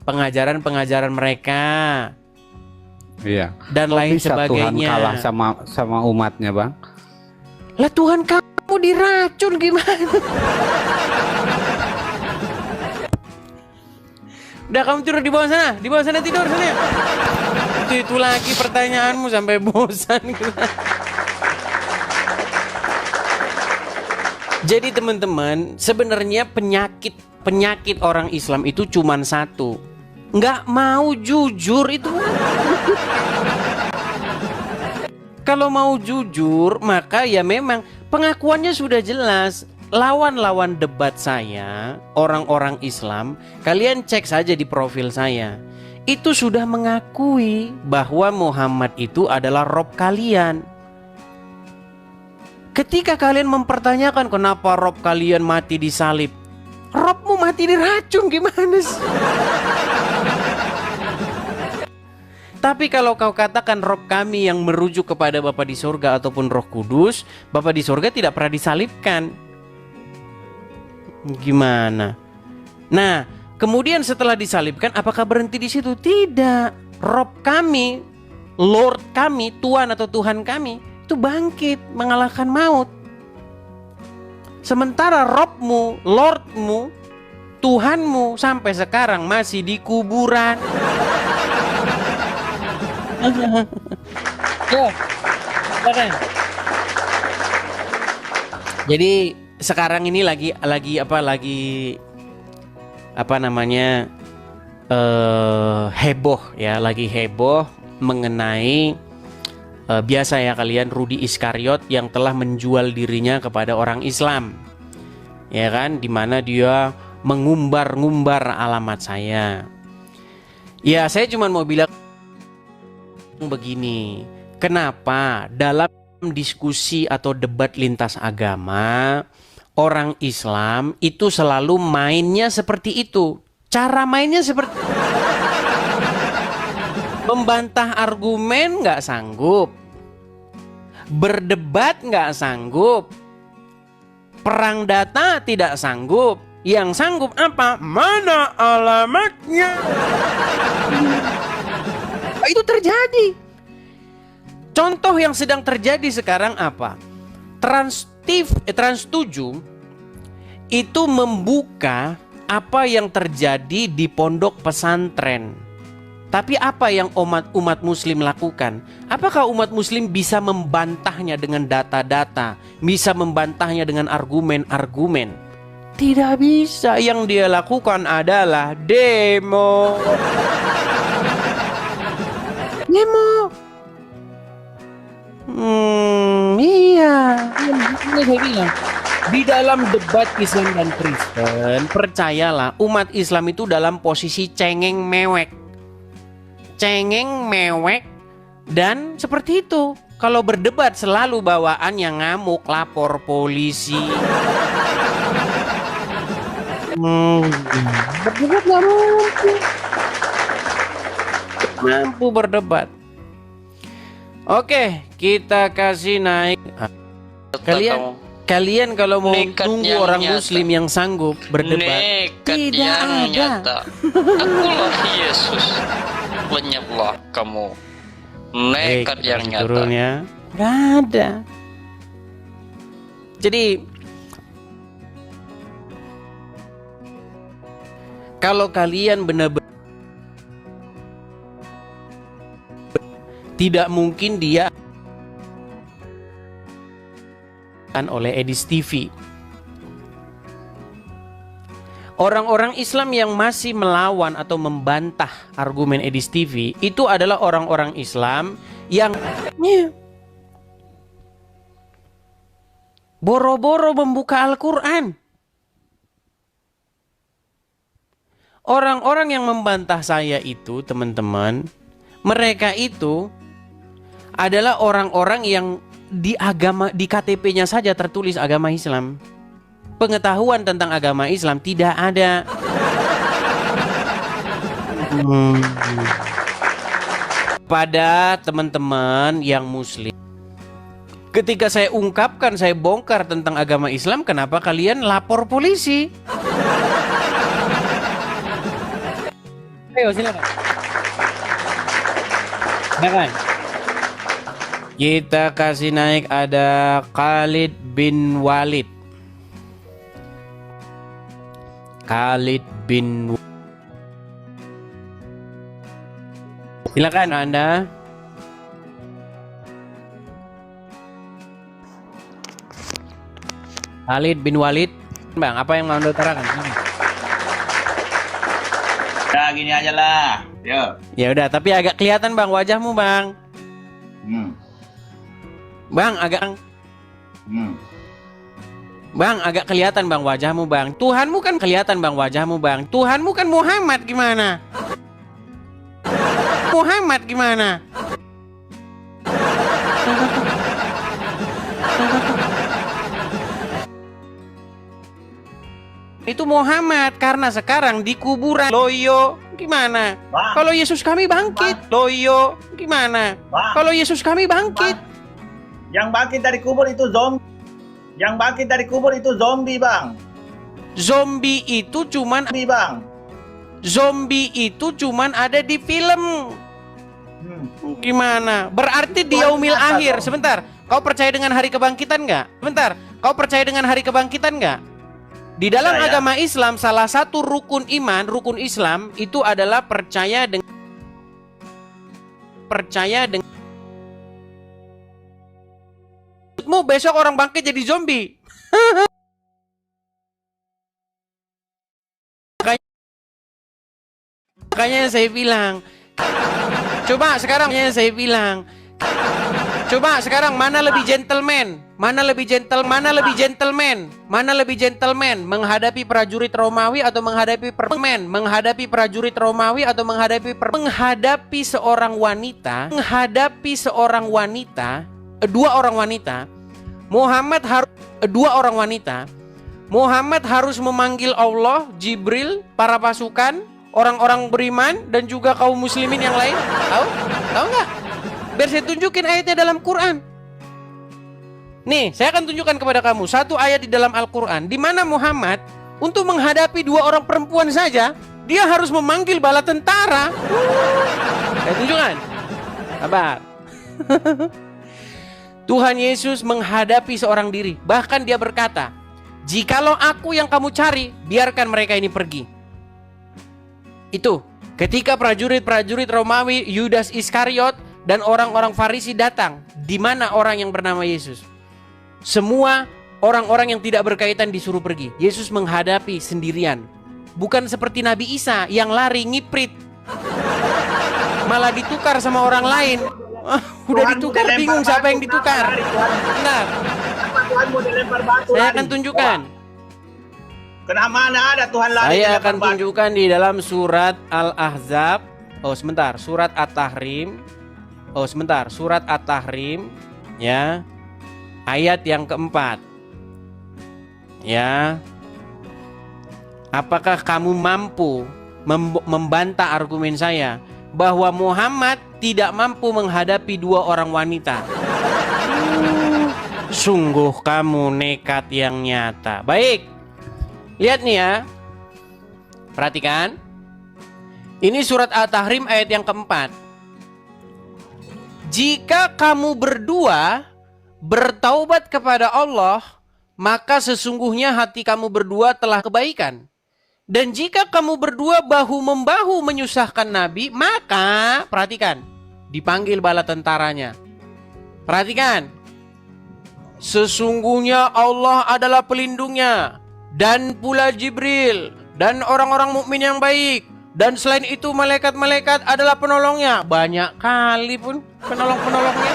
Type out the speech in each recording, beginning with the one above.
pengajaran-pengajaran mereka. Iya. Dan lain bisa sebagainya. Tuhan kalah sama umatnya, Bang? Lah Tuhan kamu diracun gimana? Udah kamu tidur di bawah sana, tidur sana. Itu lagi pertanyaanmu sampai bosan. Jadi teman-teman, sebenarnya penyakit orang Islam itu cuman satu, nggak mau jujur itu. Kalau mau jujur, maka ya memang pengakuannya sudah jelas. Lawan-lawan debat saya, orang-orang Islam, kalian cek saja di profil saya. Itu sudah mengakui bahwa Muhammad itu adalah Rob kalian. Ketika kalian mempertanyakan kenapa Rob kalian mati disalib, Robmu mati diracun gimana sih? Tapi kalau kau katakan Rob kami yang merujuk kepada Bapa di surga ataupun Roh Kudus, Bapa di surga tidak pernah disalibkan. Gimana? Nah, kemudian setelah disalibkan, apakah berhenti di situ? Tidak. Rob kami, Lord kami, Tuhan atau Tuhan kami, itu bangkit mengalahkan maut. Sementara Robmu, Lordmu, Tuhanmu sampai sekarang masih di kuburan. Jadi sekarang ini lagi heboh ya, lagi heboh mengenai biasa ya kalian, Rudy Iskariot yang telah menjual dirinya kepada orang Islam, ya kan, dimana dia mengumbar-ngumbar alamat saya. Ya saya cuma mau bilang begini, kenapa dalam diskusi atau debat lintas agama orang Islam itu selalu mainnya seperti itu. Cara mainnya seperti membantah argumen nggak sanggup, berdebat nggak sanggup, perang data tidak sanggup. Yang sanggup apa? Mana alamatnya? Itu terjadi. Contoh yang sedang terjadi sekarang apa? Trans 7 itu membuka apa yang terjadi di pondok pesantren. Tapi apa yang umat muslim lakukan? Apakah umat muslim bisa membantahnya dengan data-data? Bisa membantahnya dengan argumen-argumen? Tidak bisa. Yang dia lakukan adalah demo. Iya. Ini saya bilang, di dalam debat Islam dan Kristen, percayalah umat Islam itu dalam posisi cengeng mewek, dan seperti itu. Kalau berdebat selalu bawaannya ngamuk, lapor polisi. Berdebat nggak mampu berdebat. Oke, kita kasih naik. Kalian kalau mau tunggu orang nyata. Muslim yang sanggup berdebat, nekat tidak yang ada. Nyata. Akulah Yesus. Lenyaplah kamu. Nekat yang nyata. Turunnya nggak ada. Jadi kalau kalian benar-benar tidak mungkin dia oleh Edis TV. Orang-orang Islam yang masih melawan atau membantah argumen Edis TV itu adalah orang-orang Islam yang boro-boro membuka Al-Quran. Orang-orang yang membantah saya itu, teman-teman, mereka itu adalah orang-orang yang di KTP-nya saja tertulis agama Islam. Pengetahuan tentang agama Islam tidak ada. Pada teman-teman yang Muslim, ketika saya ungkapkan, saya bongkar tentang agama Islam, kenapa kalian lapor polisi? Ayo silakan. Silakan. Kita kasih naik ada Khalid bin Walid. Khalid bin Silakan Anda. Khalid bin Walid. Bang, apa yang mau Anda utarakan? Ya gini aja lah. Yo. Ya udah, tapi agak kelihatan Bang wajahmu, Bang. Bang, Bang, agak kelihatan Bang wajahmu, Bang. Tuhanmu kan kelihatan Bang wajahmu, Bang. Tuhanmu kan Muhammad gimana? Muhammad gimana? Itu Muhammad karena sekarang di kuburan. Loyo gimana? Bang. Kalau Yesus kami bangkit. Loyo gimana? Bang. Kalau Yesus kami bangkit. Yang bangkit dari kubur itu zombie. Yang bangkit dari kubur itu zombie, Bang. Zombie itu cuman Bang. Zombie itu cuman ada di film. Gimana? Berarti di yaumil akhir. Sebentar. Kau percaya dengan hari kebangkitan nggak? Sebentar. Kau percaya dengan hari kebangkitan nggak? Di dalam agama Islam salah satu rukun iman, rukun Islam itu adalah percaya dengan besok orang bangkit jadi zombie. Makanya saya bilang, coba sekarang mana lebih gentleman? Mana lebih gentleman menghadapi prajurit Romawi atau menghadapi seorang wanita, dua orang wanita. Muhammad harus memanggil Allah, Jibril, para pasukan, orang-orang beriman dan juga kaum muslimin yang lain. Tahu nggak? Biar saya tunjukin ayatnya dalam Quran. Nih, saya akan tunjukkan kepada kamu satu ayat di dalam Al-Quran di mana Muhammad untuk menghadapi dua orang perempuan saja, dia harus memanggil bala tentara. Saya tunjukkan. Sabar. Tuhan Yesus menghadapi seorang diri. Bahkan dia berkata, "Jikalau aku yang kamu cari, biarkan mereka ini pergi." Itu ketika prajurit-prajurit Romawi, Yudas Iskariot dan orang-orang Farisi datang, di mana orang yang bernama Yesus? Semua orang-orang yang tidak berkaitan disuruh pergi. Yesus menghadapi sendirian. Bukan seperti Nabi Isa yang lari ngiprit, malah ditukar sama orang lain. Udah ditukar, bingung siapa yang ditukar. Benar. Saya akan tunjukkan. Kenapa mana ada Tuhan lari? Saya akan tunjukkan di dalam surat Al-Ahzab. Surat At-Tahrim. Surat At-Tahrim, ya. Ayat yang keempat. Ya. Apakah kamu mampu membantah argumen saya bahwa Muhammad tidak mampu menghadapi dua orang wanita? Sungguh kamu nekat yang nyata. Baik. Lihat nih ya. Perhatikan. Ini surat At-Tahrim ayat yang keempat. Jika kamu berdua bertaubat kepada Allah, maka sesungguhnya hati kamu berdua telah kebaikan. Dan jika kamu berdua bahu-membahu menyusahkan Nabi, maka, perhatikan, dipanggil bala tentaranya. Perhatikan. Sesungguhnya Allah adalah pelindungnya, dan pula Jibril, dan orang-orang mukmin yang baik. Dan selain itu malaikat-malaikat adalah penolongnya. Banyak kali pun penolong-penolongnya.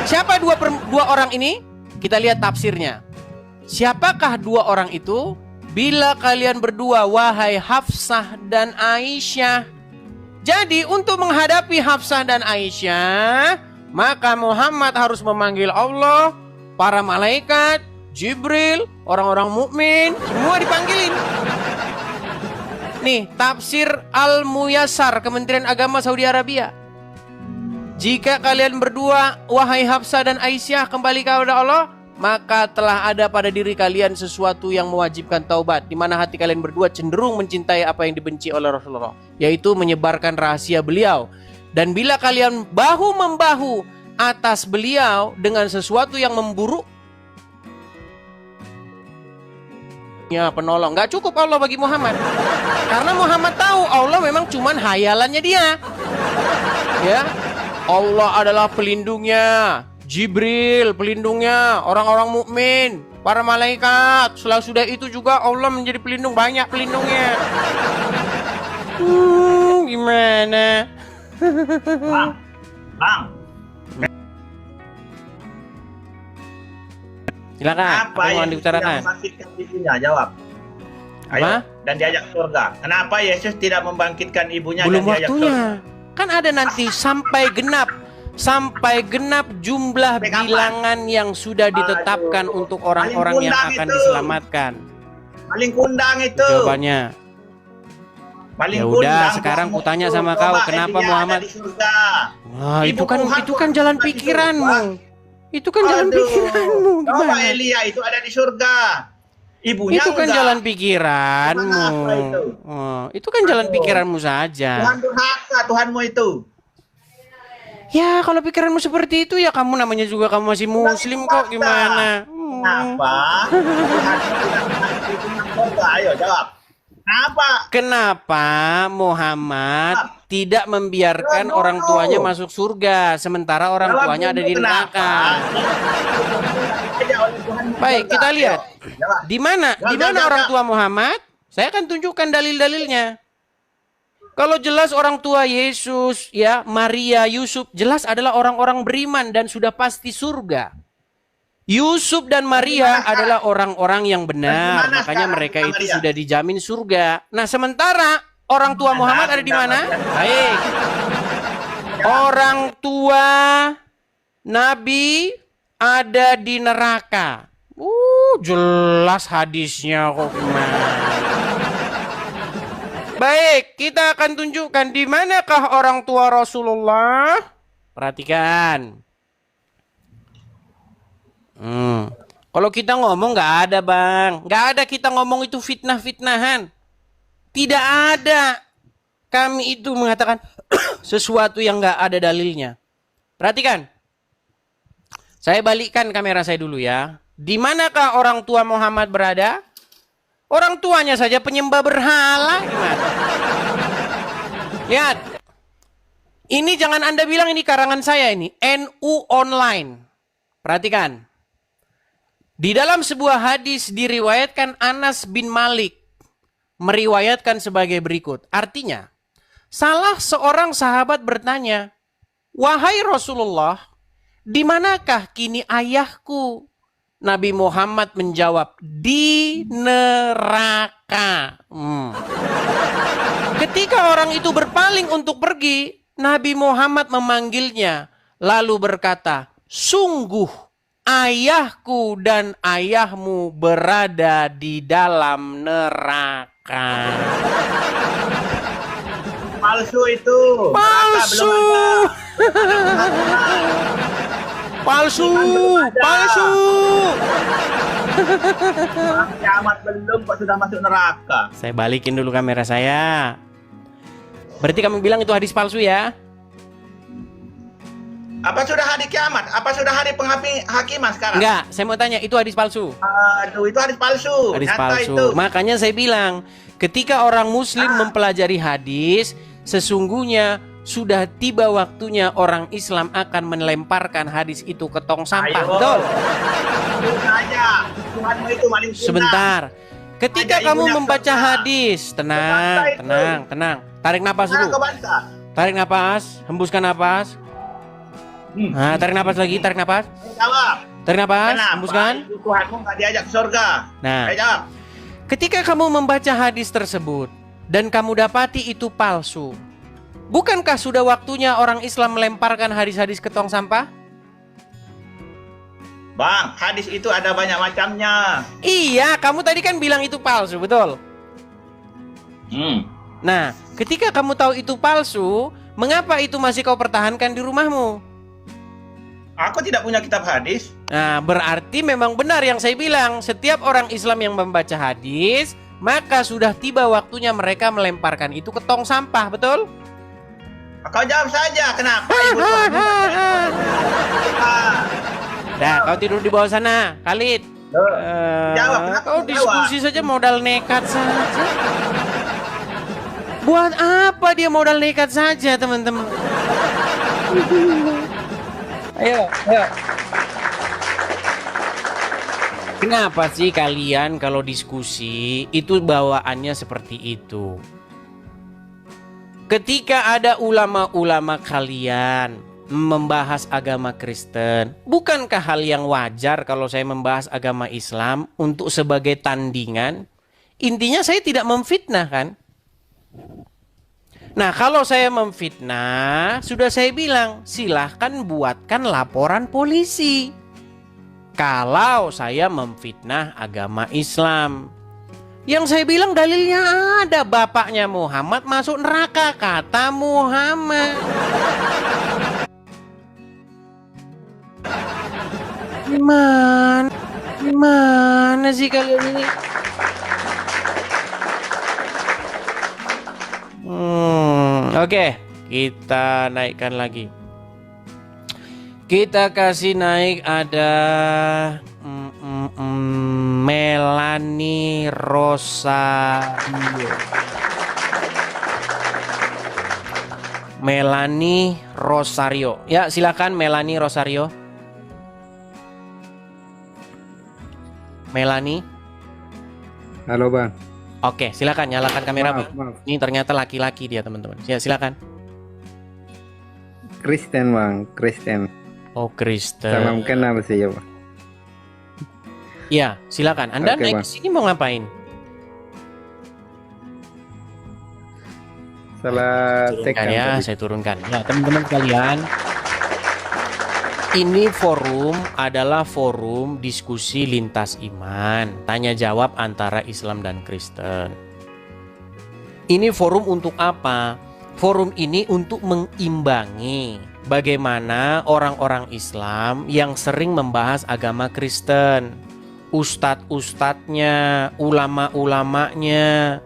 Siapa dua orang ini? Kita lihat tafsirnya. Siapakah dua orang itu? Bila kalian berdua, wahai Hafsah dan Aisyah. Jadi untuk menghadapi Hafsah dan Aisyah, maka Muhammad harus memanggil Allah, para malaikat, Jibril, orang-orang mukmin, semua dipanggilin. Nih, tafsir Al-Muyassar, Kementerian Agama Saudi Arabia. Jika kalian berdua, wahai Hafsah dan Aisyah, kembali kepada Allah, maka telah ada pada diri kalian sesuatu yang mewajibkan taubat, di mana hati kalian berdua cenderung mencintai apa yang dibenci oleh Rasulullah, yaitu menyebarkan rahasia beliau. Dan bila kalian bahu-membahu atas beliau dengan sesuatu yang memburuk, ya penolong. Gak cukup Allah bagi Muhammad, karena Muhammad tahu Allah memang cuman hayalannya dia. Ya, Allah adalah pelindungnya, Jibril pelindungnya, orang-orang mukmin, para malaikat. Sudah itu juga Allah menjadi pelindung, banyak pelindungnya. Gimana? Bang, Silakan. apa Apa yang mau Yesus tidak dibicarakan? membangkitkan ibunya? Jawab. Ayo. Apa? Dan diajak surga. Kenapa Yesus tidak membangkitkan ibunya Belum dan diajak surga? waktunya. Kan ada nanti sampai genap jumlah Sampai kapan? bilangan yang sudah ditetapkan Aduh. untuk orang-orang Paling yang kundang akan itu. diselamatkan. Paling kundang itu. Jawabannya. Paling Ya kundang. udah, sekarang bos, kutanya itu. sama Coba kau, kenapa Elia Muhammad? ada di surga. Wah, Ibu itu Tuhan kan jalan ada di pikiranmu. surga. Itu kan jalan Aduh. pikiranmu. Coba Gimana? Elia itu ada di surga. Ibunya Itu kan enggak. jalan pikiranmu. Kenapa itu? Oh, itu kan jalan Aduh. pikiranmu saja. Tuhan durhaka, Tuhanmu itu. Ya, kalau pikiranmu seperti itu ya kamu namanya juga kamu masih muslim kok, gimana? Kenapa? Tuhanmu tidak mengasihi ibunya surga. Ayo jawab. Kenapa? Kenapa Muhammad tidak membiarkan Jawab orang dulu. tuanya masuk surga sementara orang Jawab tuanya ada dulu di neraka? Diajak oleh Tuhan di Baik, surga. kita lihat. Ayo, jawab. Di mana Jawab. orang tua Muhammad? Saya akan tunjukkan dalil-dalilnya. Kalau jelas orang tua Yesus, ya, Maria, Yusuf, jelas adalah orang-orang beriman dan sudah pasti surga. Yusuf dan Maria adalah orang-orang yang benar, Bagaimana makanya sekarang mereka sama itu Maria? sudah dijamin surga. Nah, sementara orang tua Muhammad ada di mana? Baik. Orang tua Nabi ada di neraka. Jelas hadisnya kok gimana. Baik, kita akan tunjukkan di manakah orang tua Rasulullah. Perhatikan. Kalau kita ngomong nggak ada, Bang. Nggak ada kita ngomong itu fitnah-fitnahan. Tidak ada. Kami itu mengatakan sesuatu yang nggak ada dalilnya. Perhatikan. Saya balikkan kamera saya dulu ya. Di manakah orang tua Muhammad berada? Orang tuanya saja penyembah berhala. Gimana? Lihat. Ini jangan Anda bilang ini karangan saya ini. NU Online. Perhatikan. Di dalam sebuah hadis diriwayatkan Anas bin Malik meriwayatkan sebagai berikut. Artinya, salah seorang sahabat bertanya, "Wahai Rasulullah, di manakah kini ayahku?" Nabi Muhammad menjawab, "Di neraka." Ketika orang itu berpaling untuk pergi, Nabi Muhammad memanggilnya, lalu berkata, "Sungguh ayahku dan ayahmu berada di dalam neraka." Palsu itu. Neraka Palsu. belum ada. Palsu. Palsu. Kiamat belum kok sudah masuk neraka. Saya balikin dulu kamera saya. Berarti kamu bilang itu hadis palsu ya? Apa sudah hari kiamat? Apa sudah hari penghakiman sekarang? Enggak, saya mau tanya, itu hadis palsu. Aduh, itu hadis palsu. Hadis Nyata palsu. itu. Makanya saya bilang, ketika orang muslim mempelajari hadis, sesungguhnya sudah tiba waktunya orang Islam akan melemparkan hadis itu ke tong sampah. Ayo. Betul? Aja. Tuhanmu itu maling kundang. Sebentar. Ketika Ada kamu ibunya membaca surga. hadis, tenang, Kebanta itu. tenang. Tarik napas Mana dulu. kau bantah? Tarik napas, hembuskan napas. Nah, tarik napas lagi, tarik napas. Jawab. Tarik napas, Kenapa hembuskan. ibu Tuhanmu nggak diajak ke surga? Nah. Ayo jawab. Ketika kamu membaca hadis tersebut dan kamu dapati itu palsu, bukankah sudah waktunya orang Islam melemparkan hadis-hadis ke tong sampah? Bang, hadis itu ada banyak macamnya. Iya, kamu tadi kan bilang itu palsu, betul? Nah, ketika kamu tahu itu palsu, mengapa itu masih kau pertahankan di rumahmu? Aku tidak punya kitab hadis. Nah, berarti memang benar yang saya bilang. Setiap orang Islam yang membaca hadis, maka sudah tiba waktunya mereka melemparkan itu ke tong sampah, betul? Kau jawab saja, kenapa ibu Tuhan membaca? Dah, kau tidur di bawah sana, Khalid. Jawab, kenapa Kau kau diskusi saja modal nekat saja. Buat apa dia modal nekat saja, teman-teman? Ayo. Kenapa sih kalian kalau diskusi itu bawaannya seperti itu? Ketika ada ulama-ulama kalian membahas agama Kristen, bukankah hal yang wajar kalau saya membahas agama Islam untuk sebagai tandingan? Intinya saya tidak memfitnah kan? Nah, kalau saya memfitnah, sudah saya bilang, silahkan buatkan laporan polisi. Kalau saya memfitnah agama Islam. Yang saya bilang dalilnya ada, bapaknya Muhammad masuk neraka, kata Muhammad. Gimana sih kalian ini? Oke, kita naikkan lagi. Kita kasih naik ada Melanie Rosario. Melanie Rosario. Ya, silakan Melanie Rosario. Melanie. Halo Bang. Oke, silakan nyalakan kamera, Bang. Maaf. Ini ternyata laki-laki dia, teman-teman. Ya, silakan. Kristen Bang, Kristen. Oh, Kristen. Salam kenal sih ya Bang. Ya, silakan. Anda Oke, naik Bang. ke sini mau ngapain? Salah Turunkan tekan ya, tadi. saya turunkan. Ya, teman-teman sekalian. Ini forum adalah forum diskusi lintas iman, tanya jawab antara Islam dan Kristen. Ini forum untuk apa? Forum ini untuk mengimbangi bagaimana orang-orang Islam yang sering membahas agama Kristen, ustadz-ustadznya, ulama-ulamanya,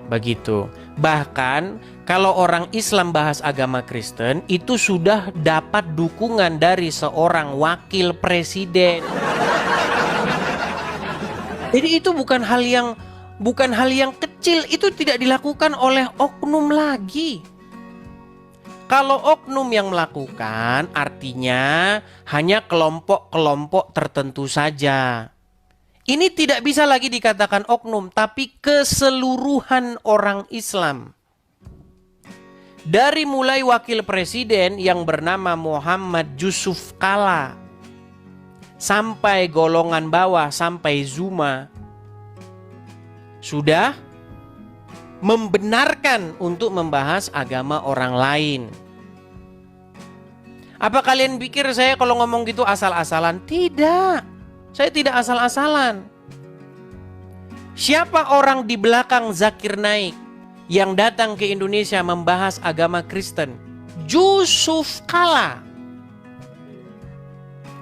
begitu. Bahkan kalau orang Islam bahas agama Kristen, itu sudah dapat dukungan dari seorang wakil presiden. Jadi itu bukan hal yang kecil, itu tidak dilakukan oleh oknum lagi. Kalau oknum yang melakukan, artinya hanya kelompok-kelompok tertentu saja. Ini tidak bisa lagi dikatakan oknum, tapi keseluruhan orang Islam. Dari mulai wakil presiden yang bernama Muhammad Yusuf Kalla, sampai golongan bawah, sampai Zuma, sudah membenarkan untuk membahas agama orang lain. Apa kalian pikir saya kalau ngomong gitu asal-asalan? Tidak. Saya tidak asal-asalan. Siapa orang di belakang Zakir Naik yang datang ke Indonesia membahas agama Kristen? Yusuf Kalla,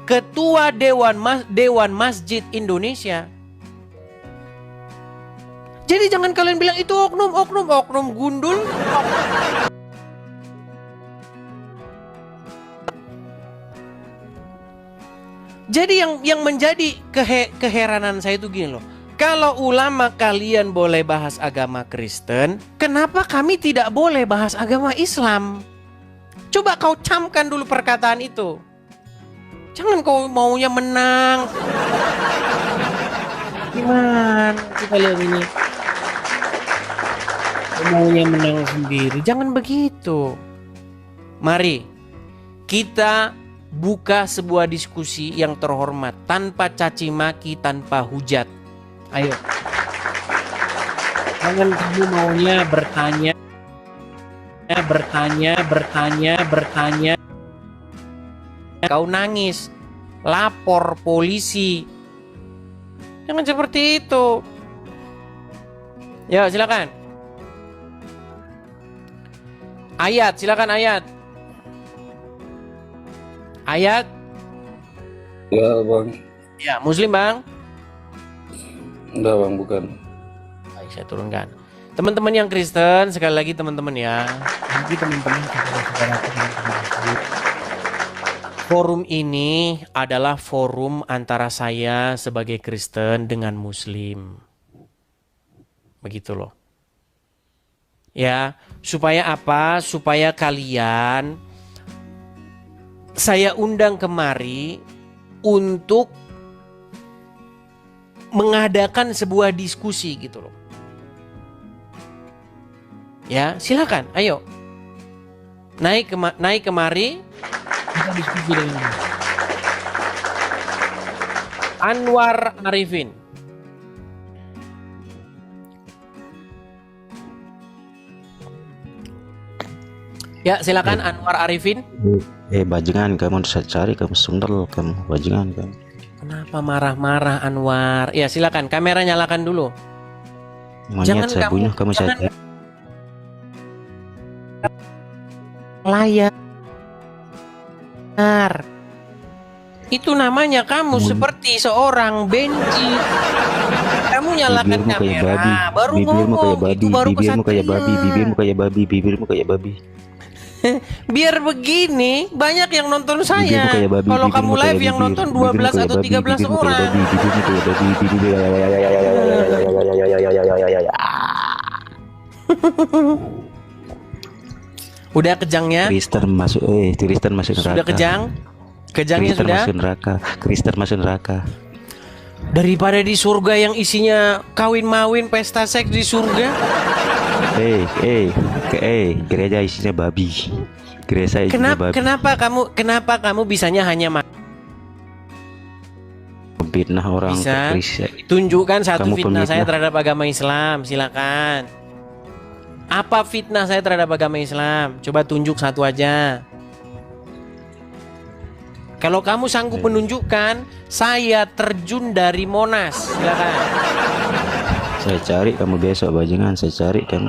Ketua Dewan Masjid Indonesia. Jadi jangan kalian bilang itu oknum gundul. Jadi yang menjadi keheranan saya itu gini loh. Kalau ulama kalian boleh bahas agama Kristen, kenapa kami tidak boleh bahas agama Islam? Coba kau camkan dulu perkataan itu. Jangan kau maunya menang. Gimana kita lihat ini? Kau maunya menang sendiri. Jangan begitu. Mari kita buka sebuah diskusi yang terhormat, tanpa caci maki, tanpa hujat. Ayo. Jangan kamu maunya bertanya. Kau nangis, lapor polisi. Jangan seperti itu. Ya, silakan. Ayat, silakan ayat. Ayat. Ya bang, Ya, Muslim Bang. enggak bang, bukan. Baik, saya turunkan. Teman-teman yang Kristen, sekali lagi teman-teman ya. Nanti teman-teman forum ini adalah forum antara saya sebagai Kristen dengan Muslim. Begitu loh. Ya, supaya apa? Supaya kalian saya undang kemari untuk mengadakan sebuah diskusi gitu loh. Ya, silakan, ayo. Naik kemari kita diskusi dengan dia. Anwar Arifin. Ya, silakan Anwar Arifin. Bajingan kamu, saya cari kamu sundel kamu, bajingan kamu. Kenapa marah-marah Anwar? Ya, silakan, kamera nyalakan dulu. Monyet saya bunuh kamu, saya cari. Layar. Itu namanya kamu seperti seorang benci. Kamu nyalakan Bibirmu kayak kamera, babi, baru bibirmu ngomong. kayak babi, Itu baru bibirmu kayak babi, kesatria. bibirmu kayak babi, bibirmu kayak babi. Biar begini, banyak yang nonton saya. Bibirmu kayak babi, Kalau kamu bibirmu live kayak yang bibir, nonton bibirmu 12 kayak atau babi, 13 bibirmu kayak orang. babi, bibirmu kayak babi, Udah kejangnya? Kristen masuk, Kristen masuk neraka. Sudah kejang? Kejangnya Kristen sudah? masuk neraka, Kristen masuk neraka. Daripada di surga yang isinya kawin-mawin, pesta seks di surga. Gereja isinya babi. Gereja isinya babi. Kenapa kamu bisanya hanya Fitnah orang bisa Kristen. tunjukkan satu Kamu fitnah saya pemfitnah. terhadap agama Islam, silakan. Apa fitnah saya terhadap agama Islam? Coba tunjuk satu aja. Kalau kamu sanggup menunjukkan, saya terjun dari Monas, silakan. Saya cari kamu besok, bajingan. Saya cari kamu.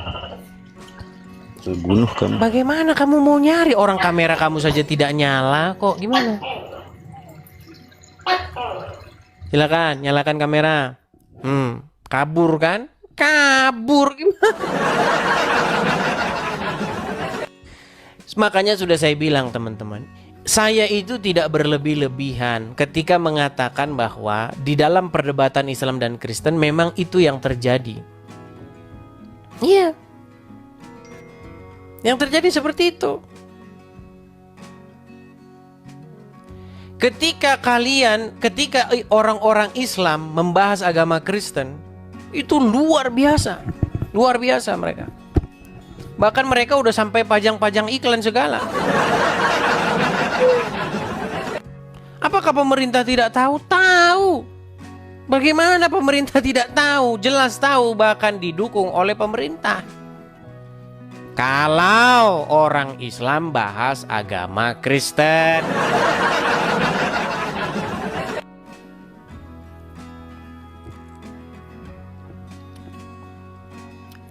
Saya bunuh kamu. Bagaimana kamu mau nyari, orang kamera kamu saja tidak nyala kok? Gimana? Silakan, nyalakan kamera. Kabur kan? Kabur gimana? Makanya sudah saya bilang teman-teman, saya itu tidak berlebih-lebihan ketika mengatakan bahwa di dalam perdebatan Islam dan Kristen memang itu yang terjadi. Iya. Yang terjadi seperti itu. Ketika orang-orang Islam membahas agama Kristen, itu luar biasa mereka. Bahkan mereka udah sampai pajang-pajang iklan segala. Apakah pemerintah tidak tahu? Tahu. Bagaimana pemerintah tidak tahu? Jelas tahu, bahkan didukung oleh pemerintah. Kalau orang Islam bahas agama Kristen.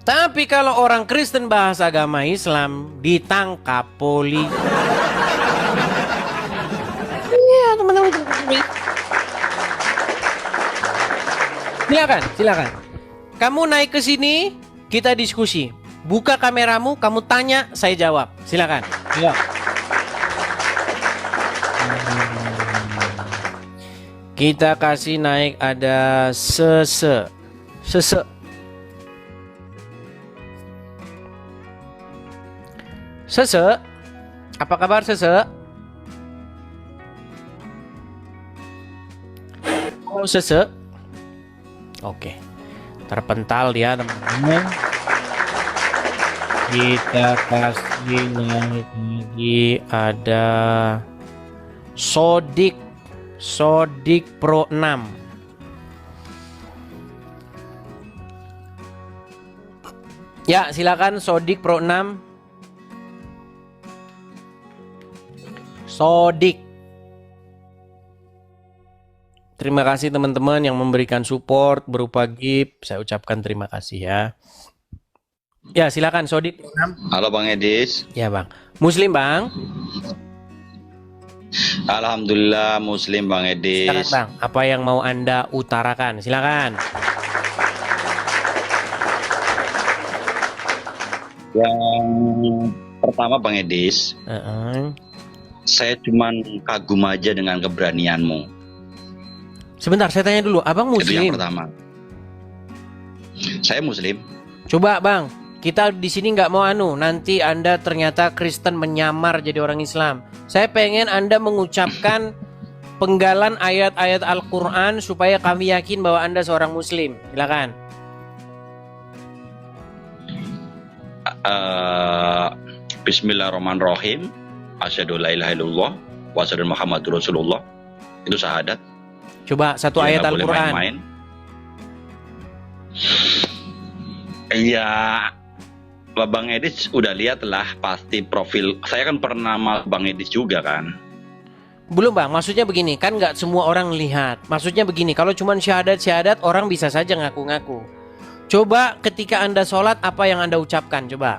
Tapi kalau orang Kristen bahas agama Islam, ditangkap polisi. Iya, teman-teman. Silakan. Kamu naik ke sini, kita diskusi. Buka kameramu, kamu tanya, saya jawab. Silakan. Ya. Kita kasih naik ada Sese. Sese, apa kabar Sese? Oh Sese, oke, terpental ya teman-teman. Kita kasih lagi ada Sodik Pro 6. Ya silakan Sodik Pro 6. Sodik. Terima kasih teman-teman yang memberikan support berupa gift. Saya ucapkan terima kasih ya. Ya silakan Sodik. Halo Bang Edis. Ya Bang. Muslim Bang. Alhamdulillah Muslim Bang Edis. Silakan Bang, apa yang mau Anda utarakan? Silakan. Yang pertama Bang Edis, saya cuman kagum aja dengan keberanianmu. Sebentar, saya tanya dulu, Abang Itu yang Muslim? pertama. Saya Muslim. Coba Bang, kita di sini nggak mau nanti Anda ternyata Kristen menyamar jadi orang Islam. Saya pengen Anda mengucapkan penggalan ayat-ayat Al-Quran supaya kami yakin bahwa Anda seorang Muslim. Silakan. Bismillahirrahmanirrahim. Asyhadu la ilaha illallah wa asyhadu Muhammadur Rasulullah. Itu syahadat. Coba satu Ya, ayat nggak boleh Al-Quran. main-main. Iya, Bang Edis udah lihat lah pasti profil. Saya kan pernah sama Bang Edis juga kan. Belum Bang, maksudnya begini, kan nggak semua orang lihat. Maksudnya begini, kalau cuma syahadat-syahadat orang bisa saja ngaku-ngaku. Coba ketika Anda sholat, apa yang Anda ucapkan? Coba.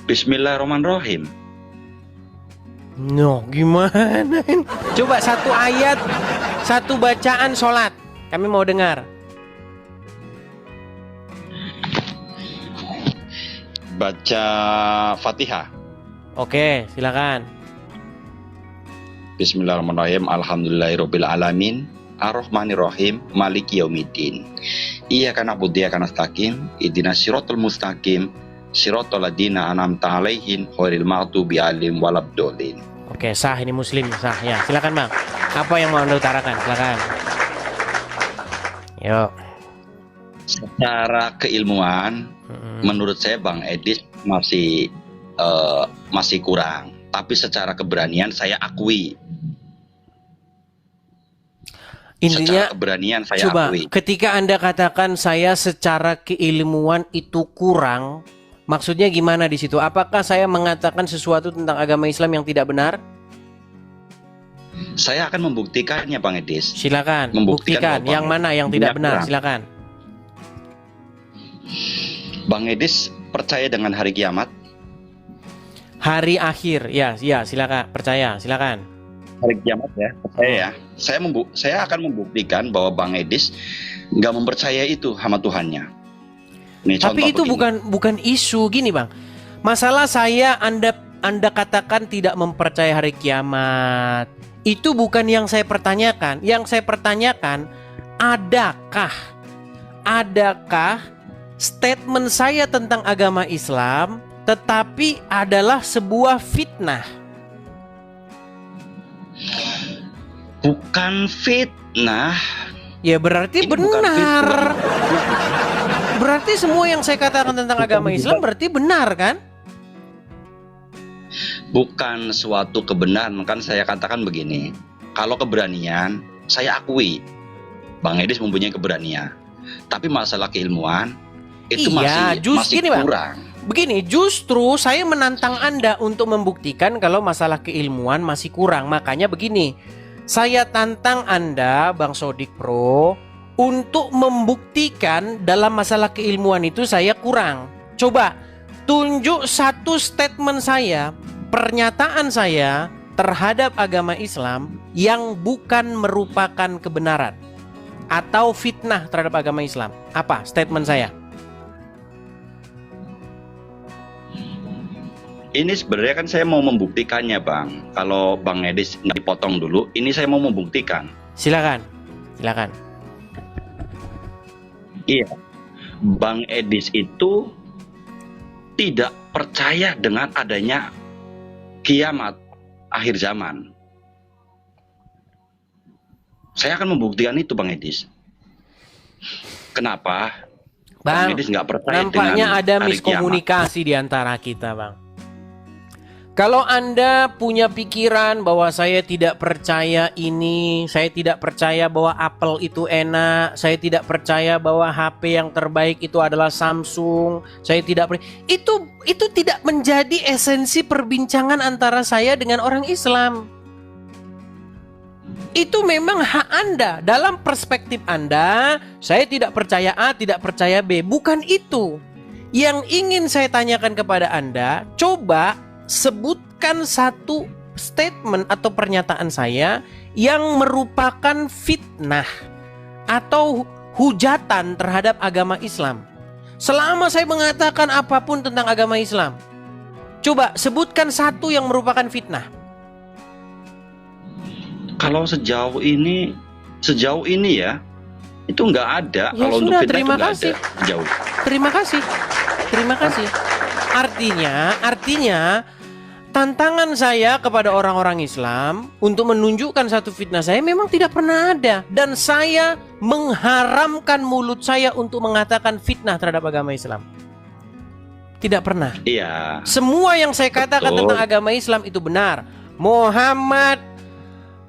Bismillahirrahmanirrahim. No, gimana? Coba satu ayat, satu bacaan sholat. Kami mau dengar. Baca Fatihah. Oke, silakan. Bismillahirrahmanirrahim. Alhamdulillahirabbil alamin. Ar-Rahmanirrahim. Maliki yaumiddin. Iyyaka na'budu wa iyyaka nasta'in. Ihdinas siratal mustaqim. Siratal ladzina an'amta 'alaihim ghairil maghdubi 'alaihim waladdallin. Oke, sah ini Muslim, sah ya. Silakan Bang. Apa yang mau Anda utarakan? Silakan. Yuk. Secara keilmuan, menurut saya Bang Edis masih kurang. Tapi secara keberanian saya akui. Intinya, secara keberanian saya coba akui. ketika Anda katakan saya secara keilmuan itu kurang, maksudnya gimana di situ? Apakah saya mengatakan sesuatu tentang agama Islam yang tidak benar? Saya akan membuktikannya Bang Edis. Silakan. Membuktikan Buktikan yang mana yang tidak benar. kurang. Silakan. Bang Edis percaya dengan hari kiamat? Hari akhir, ya, silakan. Percaya, silakan. Hari kiamat ya, percaya ya. Saya akan membuktikan bahwa Bang Edis nggak mempercaya itu sama Tuhannya. Nih, Tapi itu begini. bukan isu gini Bang. Masalah saya Anda katakan tidak mempercaya hari kiamat. Itu bukan yang saya pertanyakan. Yang saya pertanyakan, adakah statement saya tentang agama Islam tetapi adalah sebuah fitnah? Bukan fitnah. Ya berarti Ini bukan benar. fitnah. Berarti semua yang saya katakan tentang agama Islam berarti benar kan? Bukan suatu kebenaran. Kan saya katakan begini. Kalau keberanian, saya akui Bang Edis mempunyai keberanian. Tapi masalah keilmuan itu masih gini, Bang. kurang. Begini, justru saya menantang Anda untuk membuktikan kalau masalah keilmuan masih kurang. Makanya begini, saya tantang Anda, Bang Sodik Pro, untuk membuktikan dalam masalah keilmuan itu saya kurang. Coba tunjuk satu statement saya, pernyataan saya terhadap agama Islam yang bukan merupakan kebenaran atau fitnah terhadap agama Islam. Apa statement saya? Ini sebenarnya kan saya mau membuktikannya Bang. Kalau Bang Edis nggak dipotong dulu, ini saya mau membuktikan. Silakan. Iya, Bang Edis itu tidak percaya dengan adanya kiamat akhir zaman. Saya akan membuktikan itu Bang Edis. Kenapa? Bang Edis nggak percaya nampaknya dengan ada hari miskomunikasi di antara kita, Bang. Kalau Anda punya pikiran bahwa saya tidak percaya ini, saya tidak percaya bahwa Apple itu enak, saya tidak percaya bahwa HP yang terbaik itu adalah Samsung, saya tidak itu tidak menjadi esensi perbincangan antara saya dengan orang Islam. Itu memang hak Anda. Dalam perspektif Anda, saya tidak percaya A, tidak percaya B. Bukan itu. Yang ingin saya tanyakan kepada Anda, coba sebut sebutkan satu statement atau pernyataan saya yang merupakan fitnah atau hujatan terhadap agama Islam. Selama saya mengatakan apapun tentang agama Islam, coba sebutkan satu yang merupakan fitnah. Kalau sejauh ini ya, itu nggak ada. Ya Kalau sudah, untuk fitnah terima itu nggak kasih. ada. Jauh. Terima kasih. Artinya tantangan saya kepada orang-orang Islam untuk menunjukkan satu fitnah saya memang tidak pernah ada. Dan saya mengharamkan mulut saya untuk mengatakan fitnah terhadap agama Islam. Tidak pernah. Iya. Semua yang saya katakan Betul. tentang agama Islam itu benar. Muhammad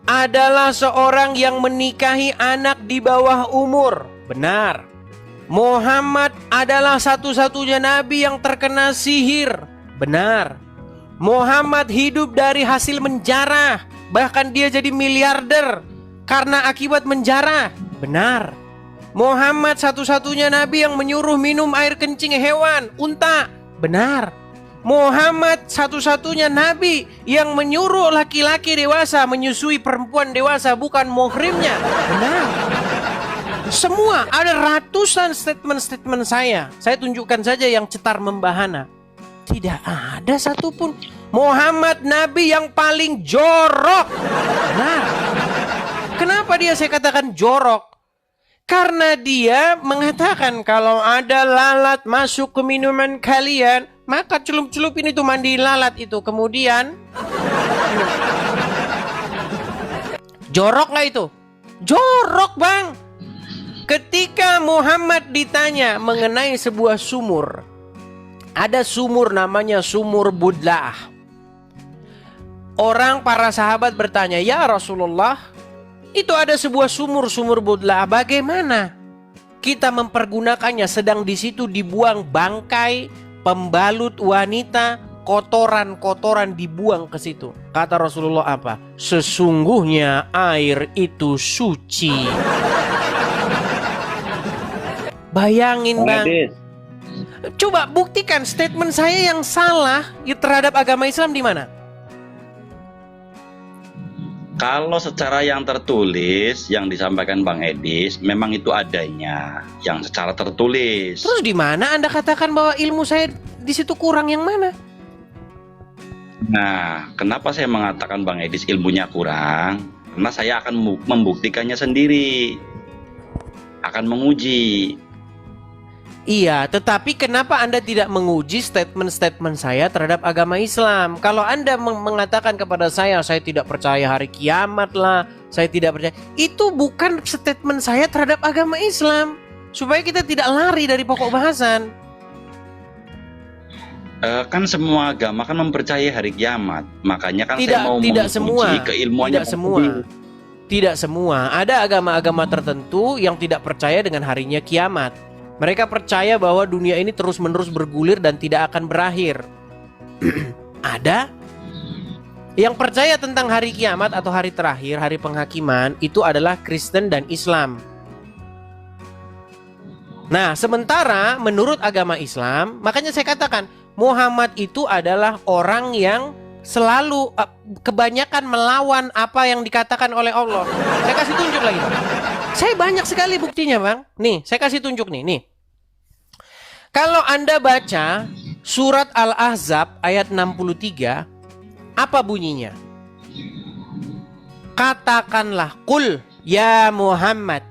adalah seorang yang menikahi anak di bawah umur. Benar. Muhammad adalah satu-satunya nabi yang terkena sihir. Benar. Muhammad hidup dari hasil menjarah. Bahkan dia jadi miliarder karena akibat menjarah. Benar. Muhammad satu-satunya nabi yang menyuruh minum air kencing hewan, unta. Benar. Muhammad satu-satunya nabi yang menyuruh laki-laki dewasa menyusui perempuan dewasa, bukan muhrimnya. Benar. Semua, ada ratusan statement-statement saya. Saya tunjukkan saja yang cetar membahana. Tidak ada satupun. Muhammad nabi yang paling jorok. Nah, kenapa dia saya katakan jorok? Karena dia mengatakan kalau ada lalat masuk ke minuman kalian, maka celup-celupin itu, mandi lalat itu. Kemudian jorok nggak itu? Jorok, Bang. Ketika Muhammad ditanya mengenai sebuah sumur, ada sumur namanya sumur Budlah. Para sahabat bertanya, ya Rasulullah, itu ada sebuah sumur Budlah, bagaimana kita mempergunakannya? Sedang di situ dibuang bangkai, pembalut wanita, kotoran-kotoran dibuang ke situ. Kata Rasulullah apa? Sesungguhnya air itu suci. Bayangin, Bang. Coba buktikan statement saya yang salah terhadap agama Islam di mana? Kalau secara yang tertulis yang disampaikan Bang Edis, memang itu adanya yang secara tertulis. Terus di mana Anda katakan bahwa ilmu saya di situ kurang, yang mana? Nah, kenapa saya mengatakan Bang Edis ilmunya kurang? Karena saya akan membuktikannya sendiri, akan menguji. Iya, tetapi kenapa Anda tidak menguji statement-statement saya terhadap agama Islam? Kalau Anda mengatakan kepada saya tidak percaya hari kiamat lah, saya tidak percaya, itu bukan statement saya terhadap agama Islam. Supaya kita tidak lari dari pokok bahasan. Kan semua agama kan mempercayai hari kiamat, makanya kan saya mau menguji keilmuannya. Tidak semua. Ada agama-agama tertentu yang tidak percaya dengan harinya kiamat. Mereka percaya bahwa dunia ini terus-menerus bergulir dan tidak akan berakhir. Ada yang percaya tentang hari kiamat atau hari terakhir, hari penghakiman, itu adalah Kristen dan Islam. Nah, sementara menurut agama Islam, makanya saya katakan Muhammad itu adalah orang yang selalu kebanyakan melawan apa yang dikatakan oleh Allah. Saya kasih tunjuk lagi, Bang. Saya banyak sekali buktinya, Bang. Nih, saya kasih tunjuk nih. Kalau Anda baca surat Al-Ahzab ayat 63, apa bunyinya? Katakanlah, qul ya Muhammad,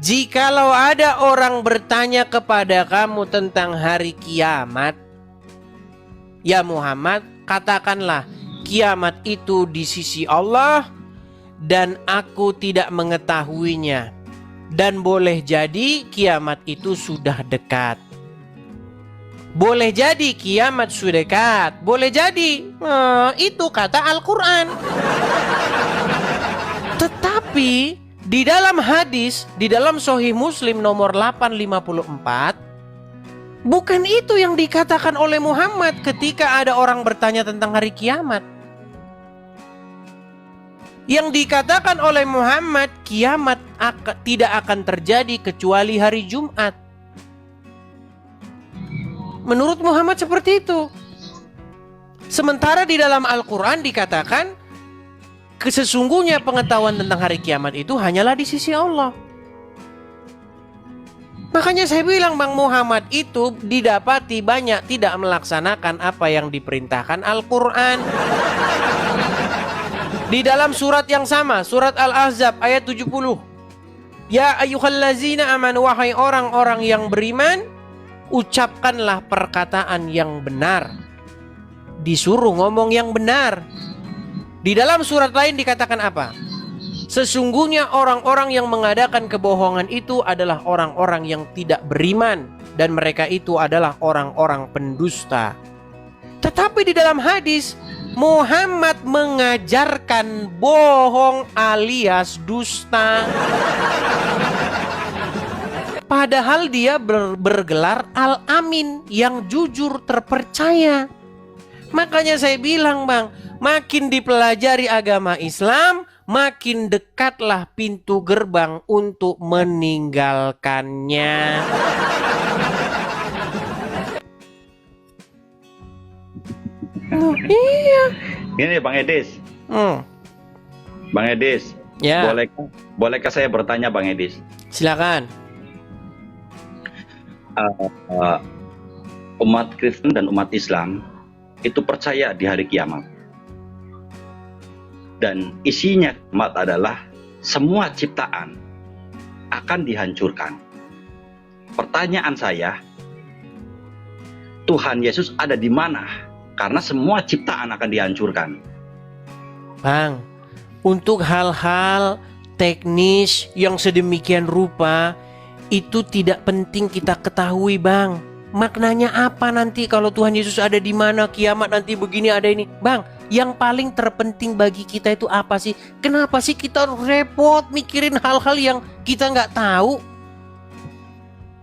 jikalau ada orang bertanya kepada kamu tentang hari kiamat, ya Muhammad, katakanlah, kiamat itu di sisi Allah dan aku tidak mengetahuinya, dan boleh jadi kiamat itu sudah dekat. Boleh jadi kiamat sudah dekat, boleh jadi. Itu kata Al-Quran. Tetapi di dalam hadis, di dalam Sahih Muslim nomor 854, bukan itu yang dikatakan oleh Muhammad ketika ada orang bertanya tentang hari kiamat. Yang dikatakan oleh Muhammad, kiamat tidak akan terjadi kecuali hari Jumat. Menurut Muhammad seperti itu. Sementara di dalam Al-Quran dikatakan sesungguhnya pengetahuan tentang hari kiamat itu hanyalah di sisi Allah. Makanya saya bilang Bang, Muhammad itu didapati banyak tidak melaksanakan apa yang diperintahkan Al-Quran. Di dalam surat yang sama, surat Al-Ahzab ayat 70. Ya ayyuhallazina amanu, wahai orang-orang yang beriman, ucapkanlah perkataan yang benar. Disuruh ngomong yang benar. Di dalam surat lain dikatakan apa? Sesungguhnya orang-orang yang mengadakan kebohongan itu adalah orang-orang yang tidak beriman, dan mereka itu adalah orang-orang pendusta. Tetapi di dalam hadis, Muhammad mengajarkan bohong alias dusta. Padahal dia bergelar Al-Amin, yang jujur terpercaya. Makanya saya bilang Bang, makin dipelajari agama Islam, makin dekatlah pintu gerbang untuk meninggalkannya. Iya. Ini Bang Edis. Bang Edis. Ya. Bolehkah saya bertanya Bang Edis? Silakan. Umat Kristen dan umat Islam itu percaya di hari kiamat. Dan isinya kiamat adalah semua ciptaan akan dihancurkan. Pertanyaan saya, Tuhan Yesus ada di mana? Karena semua ciptaan akan dihancurkan. Bang, untuk hal-hal teknis yang sedemikian rupa, itu tidak penting kita ketahui Bang. Maknanya apa nanti kalau Tuhan Yesus ada di mana, kiamat nanti begini ada ini. Bang, yang paling terpenting bagi kita itu apa sih? Kenapa sih kita repot mikirin hal-hal yang kita nggak tahu?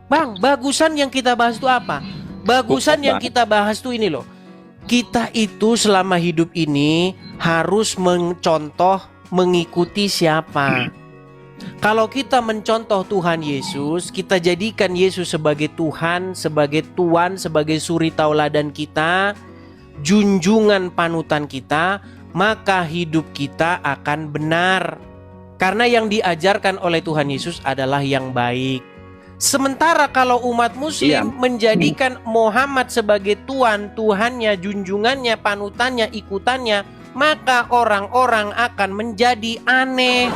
Bang, bagusan yang kita bahas itu apa? Bagusan yang kita bahas itu ini loh. Kita itu selama hidup ini harus mencontoh, mengikuti siapa? Kalau kita mencontoh Tuhan Yesus, kita jadikan Yesus sebagai Tuhan, sebagai Tuan, sebagai suri tauladan kita, junjungan panutan kita, maka hidup kita akan benar. Karena yang diajarkan oleh Tuhan Yesus adalah yang baik. Sementara kalau umat muslim menjadikan Muhammad sebagai Tuan, Tuhannya, junjungannya, panutannya, ikutannya, maka orang-orang akan menjadi aneh.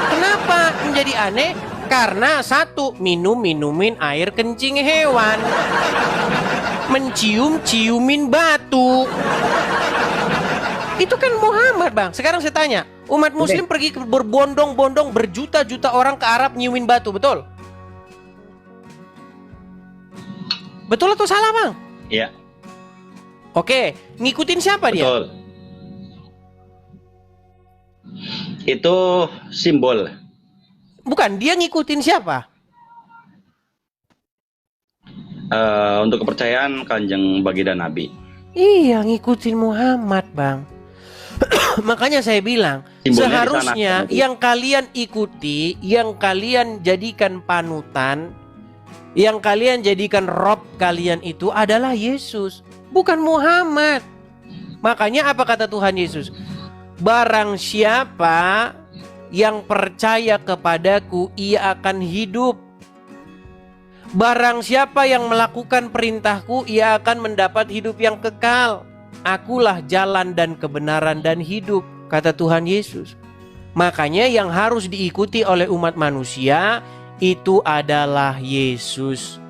Kenapa menjadi aneh? Karena satu, minumin air kencing hewan, menciumin batu. Itu kan Muhammad Bang. Sekarang saya tanya, umat muslim pergi berbondong-bondong berjuta-juta orang ke Arab nyiumin batu, betul? Betul atau salah Bang? Iya. Oke, ngikutin siapa dia? Betul. Itu simbol. Bukan, dia ngikutin siapa? Untuk kepercayaan Kanjeng Baginda Nabi. Iya, ngikutin Muhammad Bang. Makanya saya bilang, simbolnya seharusnya yang kalian ikuti, yang kalian jadikan panutan, yang kalian jadikan rob kalian itu adalah Yesus, bukan Muhammad. Makanya apa kata Tuhan Yesus? Barang siapa yang percaya kepadaku, ia akan hidup. Barang siapa yang melakukan perintahku, ia akan mendapat hidup yang kekal. Akulah jalan dan kebenaran dan hidup, kata Tuhan Yesus. Makanya yang harus diikuti oleh umat manusia itu adalah Yesus.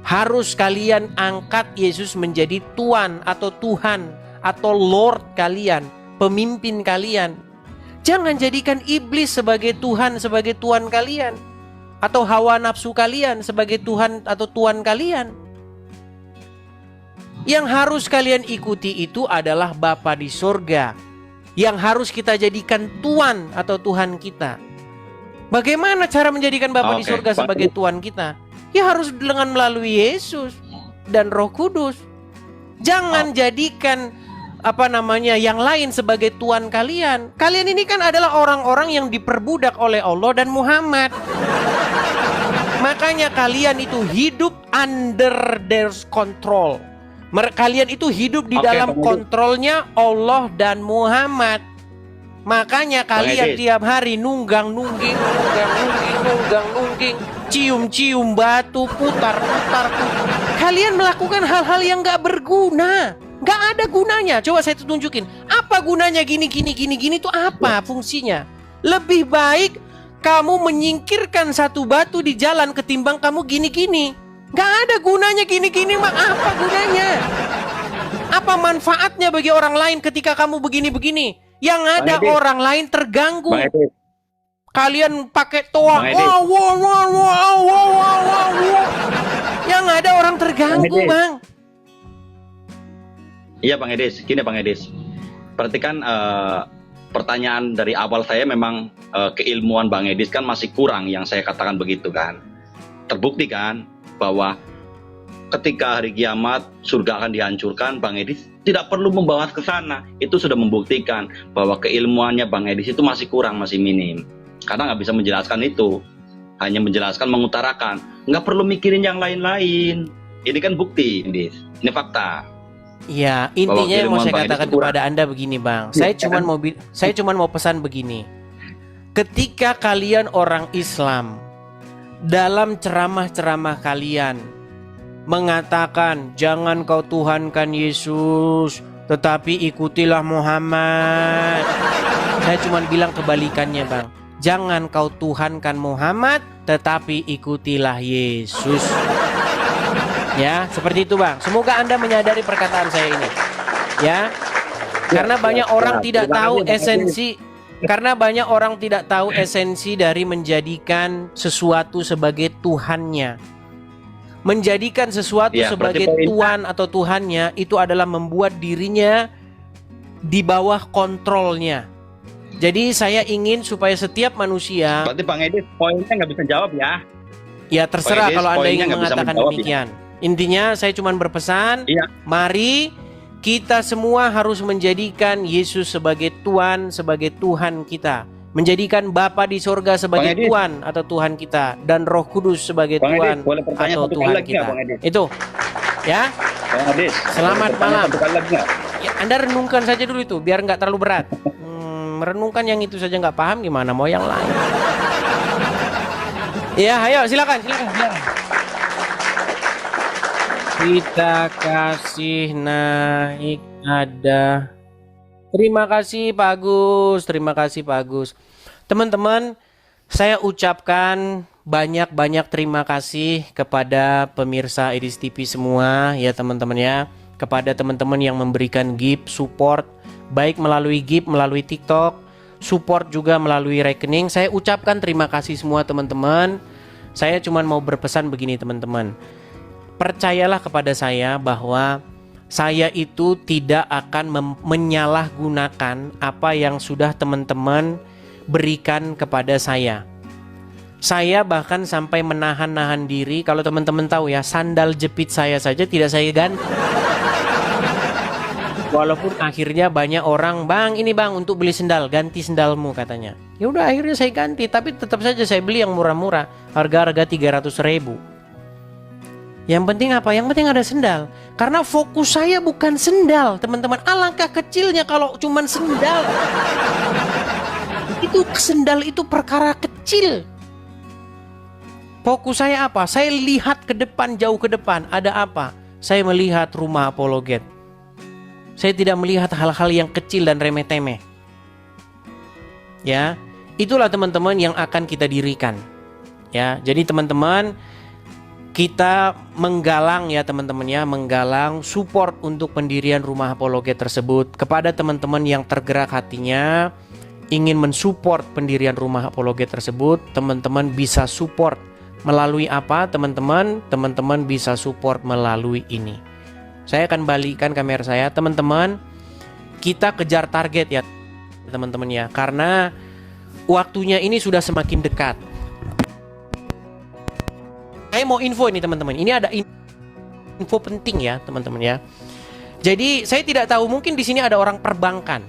Harus kalian angkat Yesus menjadi Tuan atau Tuhan atau Lord kalian, pemimpin kalian. Jangan jadikan iblis sebagai Tuhan, sebagai Tuan kalian, atau hawa nafsu kalian sebagai Tuhan atau Tuan kalian. Yang harus kalian ikuti itu adalah Bapa di surga, yang harus kita jadikan Tuan atau Tuhan kita. Bagaimana cara menjadikan Bapa di surga sebagai Tuan kita? Ya harus dengan melalui Yesus dan Roh Kudus. Jangan jadikan yang lain sebagai Tuan kalian. Kalian ini kan adalah orang-orang yang diperbudak oleh Allah dan Muhammad. Makanya kalian itu hidup under their control. Kalian itu hidup di Oke, dalam Bang Edi. kontrolnya Allah dan Muhammad. Makanya kalian Edi. tiap hari nunggang, cium batu, putar. Kalian melakukan hal-hal yang gak berguna, gak ada gunanya. Coba saya tunjukin, apa gunanya gini itu apa fungsinya? Lebih baik kamu menyingkirkan satu batu di jalan ketimbang kamu gini. Gak ada gunanya gini mah, apa gunanya? Apa manfaatnya bagi orang lain ketika kamu begini-begini? Yang ada Bang Edi. orang lain terganggu. Bang Edi. Kalian pakai toa, Bang Edi. wow. Yang ada orang terganggu, Bang Edi. Bang. Iya Bang Edis, gini Bang Edis. Perhatikan pertanyaan dari awal saya memang keilmuan Bang Edis kan masih kurang, yang saya katakan begitu kan. Terbukti kan bahwa ketika hari kiamat surga akan dihancurkan, Bang Edis tidak perlu membahas ke sana. Itu sudah membuktikan bahwa keilmuannya Bang Edis itu masih kurang, masih minim. Karena nggak bisa menjelaskan itu. Hanya menjelaskan, mengutarakan. Nggak perlu mikirin yang lain-lain. Ini kan bukti, Edis. Ini fakta. Ya, intinya yang mau keilmuan saya Bang Edi katakan itu kurang. kepada Anda begini, Bang. Saya cuman mau pesan begini. Ketika kalian orang Islam dalam ceramah-ceramah kalian mengatakan jangan kau tuhankan Yesus, tetapi ikutilah Muhammad. Saya cuman bilang kebalikannya, Bang. Jangan kau tuhankan Muhammad, tetapi ikutilah Yesus. Ya, seperti itu, Bang. Semoga Anda menyadari perkataan saya ini. Ya. Karena banyak orang tidak tahu esensi, karena banyak orang tidak tahu esensi dari menjadikan sesuatu sebagai Tuhannya. Menjadikan sesuatu Ya, sebagai berarti Tuhan atau Tuhannya itu adalah membuat dirinya di bawah kontrolnya. Jadi saya ingin supaya setiap manusia, Berarti Bang Edis poinnya nggak bisa jawab ya? ya terserah Edis, kalau Anda poinnya ingin nggak bisa mengatakan menjawab, demikian. Intinya saya cuma berpesan, Iya. mari kita semua harus menjadikan Yesus sebagai Tuhan, sebagai Tuhan kita. Menjadikan Bapa di sorga sebagai Bang Edis. Tuhan atau Tuhan kita, dan Roh Kudus sebagai Bang Tuhan Edis, boleh bertanya atau satu kali Tuhan lagi kita. nggak, Bang Edis? Itu, ya. Bang Edis, Selamat boleh bertanya malam. satu kali lagi nggak? Ya, Anda renungkan saja dulu itu, biar nggak terlalu berat. Merenungkan yang itu saja nggak paham, gimana mau yang lain? Ya, ayo silakan. Kita kasih naik ada. Terima kasih Pak Agus. Teman-teman, saya ucapkan banyak-banyak terima kasih kepada pemirsa Edis TV semua ya teman-teman ya. Kepada teman-teman yang memberikan gift support, baik melalui gift, melalui TikTok, support juga melalui rekening. Saya ucapkan terima kasih semua teman-teman. Saya cuma mau berpesan begini teman-teman. Percayalah kepada saya bahwa saya itu tidak akan menyalahgunakan apa yang sudah teman-teman berikan kepada saya. Saya bahkan sampai menahan-nahan diri. Kalau teman-teman tahu ya, sandal jepit saya saja tidak saya ganti. Walaupun akhirnya banyak orang, "Bang, ini Bang untuk beli sendal, ganti sendalmu," katanya. Ya udah akhirnya saya ganti, tapi tetap saja saya beli yang murah-murah, harga-harga 300.000. Yang penting apa? Yang penting ada sendal. Karena fokus saya bukan sendal, teman-teman. Alangkah kecilnya kalau cuman sendal. Itu sendal itu perkara kecil. Fokus saya apa? Saya lihat ke depan, jauh ke depan. Ada apa? Saya melihat rumah apologet. Saya tidak melihat hal-hal yang kecil dan remeh-temeh. Ya, itulah teman-teman yang akan kita dirikan. Ya, jadi teman-teman, kita menggalang ya teman-teman ya, menggalang support untuk pendirian rumah apologet tersebut. Kepada teman-teman yang tergerak hatinya ingin mensupport pendirian rumah apologet tersebut, teman-teman bisa support melalui apa teman-teman? Teman-teman bisa support melalui ini. Saya akan balikkan kamera saya, teman-teman. Kita kejar target ya teman-teman ya, karena waktunya ini sudah semakin dekat. Saya mau info ini teman-teman. Ini ada info penting ya teman-teman ya. Jadi saya tidak tahu, mungkin di sini ada orang perbankan.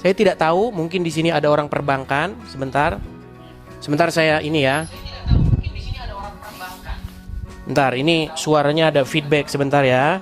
Saya tidak tahu, mungkin di sini ada orang perbankan. Sebentar saya ini ya. Bentar, ini suaranya ada feedback sebentar ya.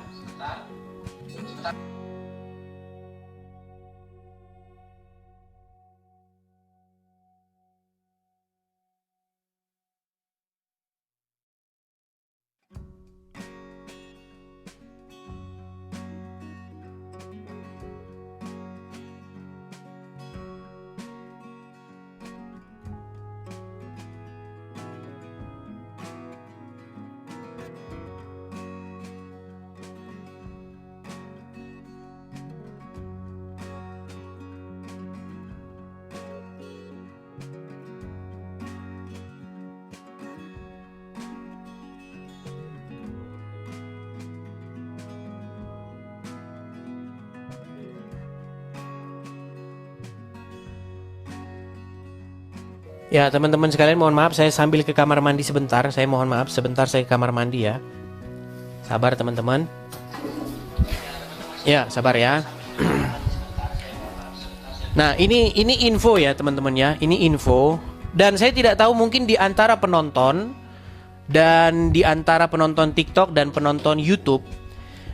Ya, teman-teman sekalian, mohon maaf saya sambil ke kamar mandi sebentar. Saya mohon maaf sebentar, saya ke kamar mandi ya. Sabar teman-teman. Ya, sabar ya. Nah, ini info ya teman-teman ya. Ini info. Dan saya tidak tahu, mungkin di antara penonton dan di antara penonton TikTok dan penonton YouTube.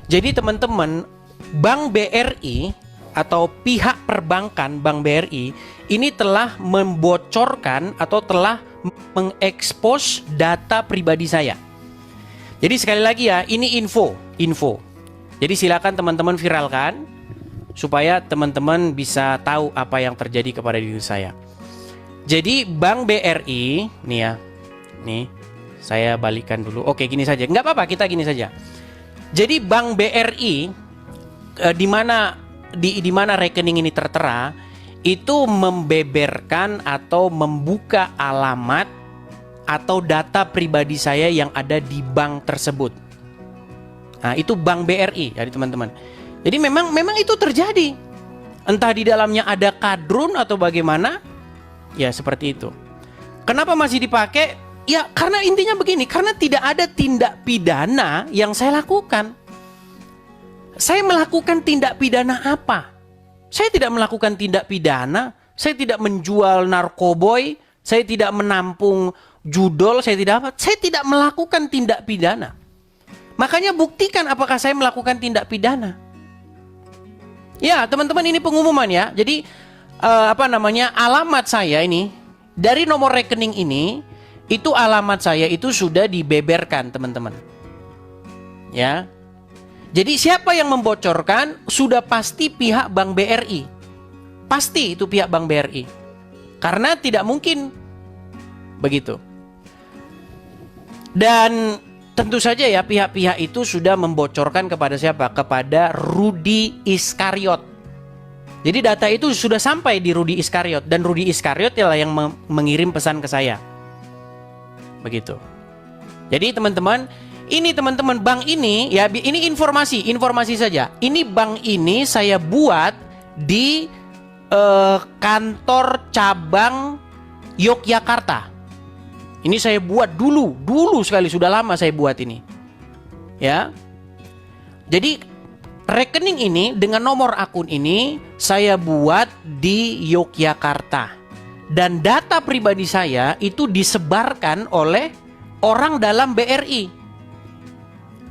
Jadi teman-teman, Bank BRI atau pihak perbankan Bank BRI ini telah membocorkan atau telah mengekspos data pribadi saya. Jadi sekali lagi ya, ini info. Jadi silakan teman-teman viralkan supaya teman-teman bisa tahu apa yang terjadi kepada diri saya. Jadi Bank BRI, nih ya, nih saya balikan dulu. Oke, gini saja, nggak apa-apa, kita gini saja. Jadi Bank BRI di mana rekening ini tertera, itu membeberkan atau membuka alamat atau data pribadi saya yang ada di bank tersebut. Nah, itu Bank BRI, jadi teman-teman. Jadi memang itu terjadi. Entah di dalamnya ada kadrun atau bagaimana. Ya seperti itu. Kenapa masih dipakai? Ya karena intinya begini, karena tidak ada tindak pidana yang saya lakukan. Saya melakukan tindak pidana apa? Saya tidak melakukan tindak pidana. Saya tidak menjual narkoboy. Saya tidak menampung judol. Saya tidak melakukan tindak pidana. Makanya buktikan apakah saya melakukan tindak pidana. Ya teman-teman, ini pengumuman ya. Jadi alamat saya ini dari nomor rekening ini, itu alamat saya itu sudah dibeberkan teman-teman. Ya. Jadi siapa yang membocorkan? Sudah pasti pihak Bank BRI. Pasti itu pihak Bank BRI. Karena tidak mungkin begitu. Dan tentu saja ya pihak-pihak itu sudah membocorkan kepada siapa? Kepada Rudy Iskariot. Jadi data itu sudah sampai di Rudy Iskariot, dan Rudy Iskariot ialah yang mengirim pesan ke saya. Begitu. Jadi teman-teman, ini teman-teman, bank ini ya, ini informasi saja. Ini bank ini saya buat di kantor cabang Yogyakarta. Ini saya buat dulu sekali, sudah lama saya buat ini. Ya. Jadi rekening ini dengan nomor akun ini saya buat di Yogyakarta. Dan data pribadi saya itu disebarkan oleh orang dalam BRI.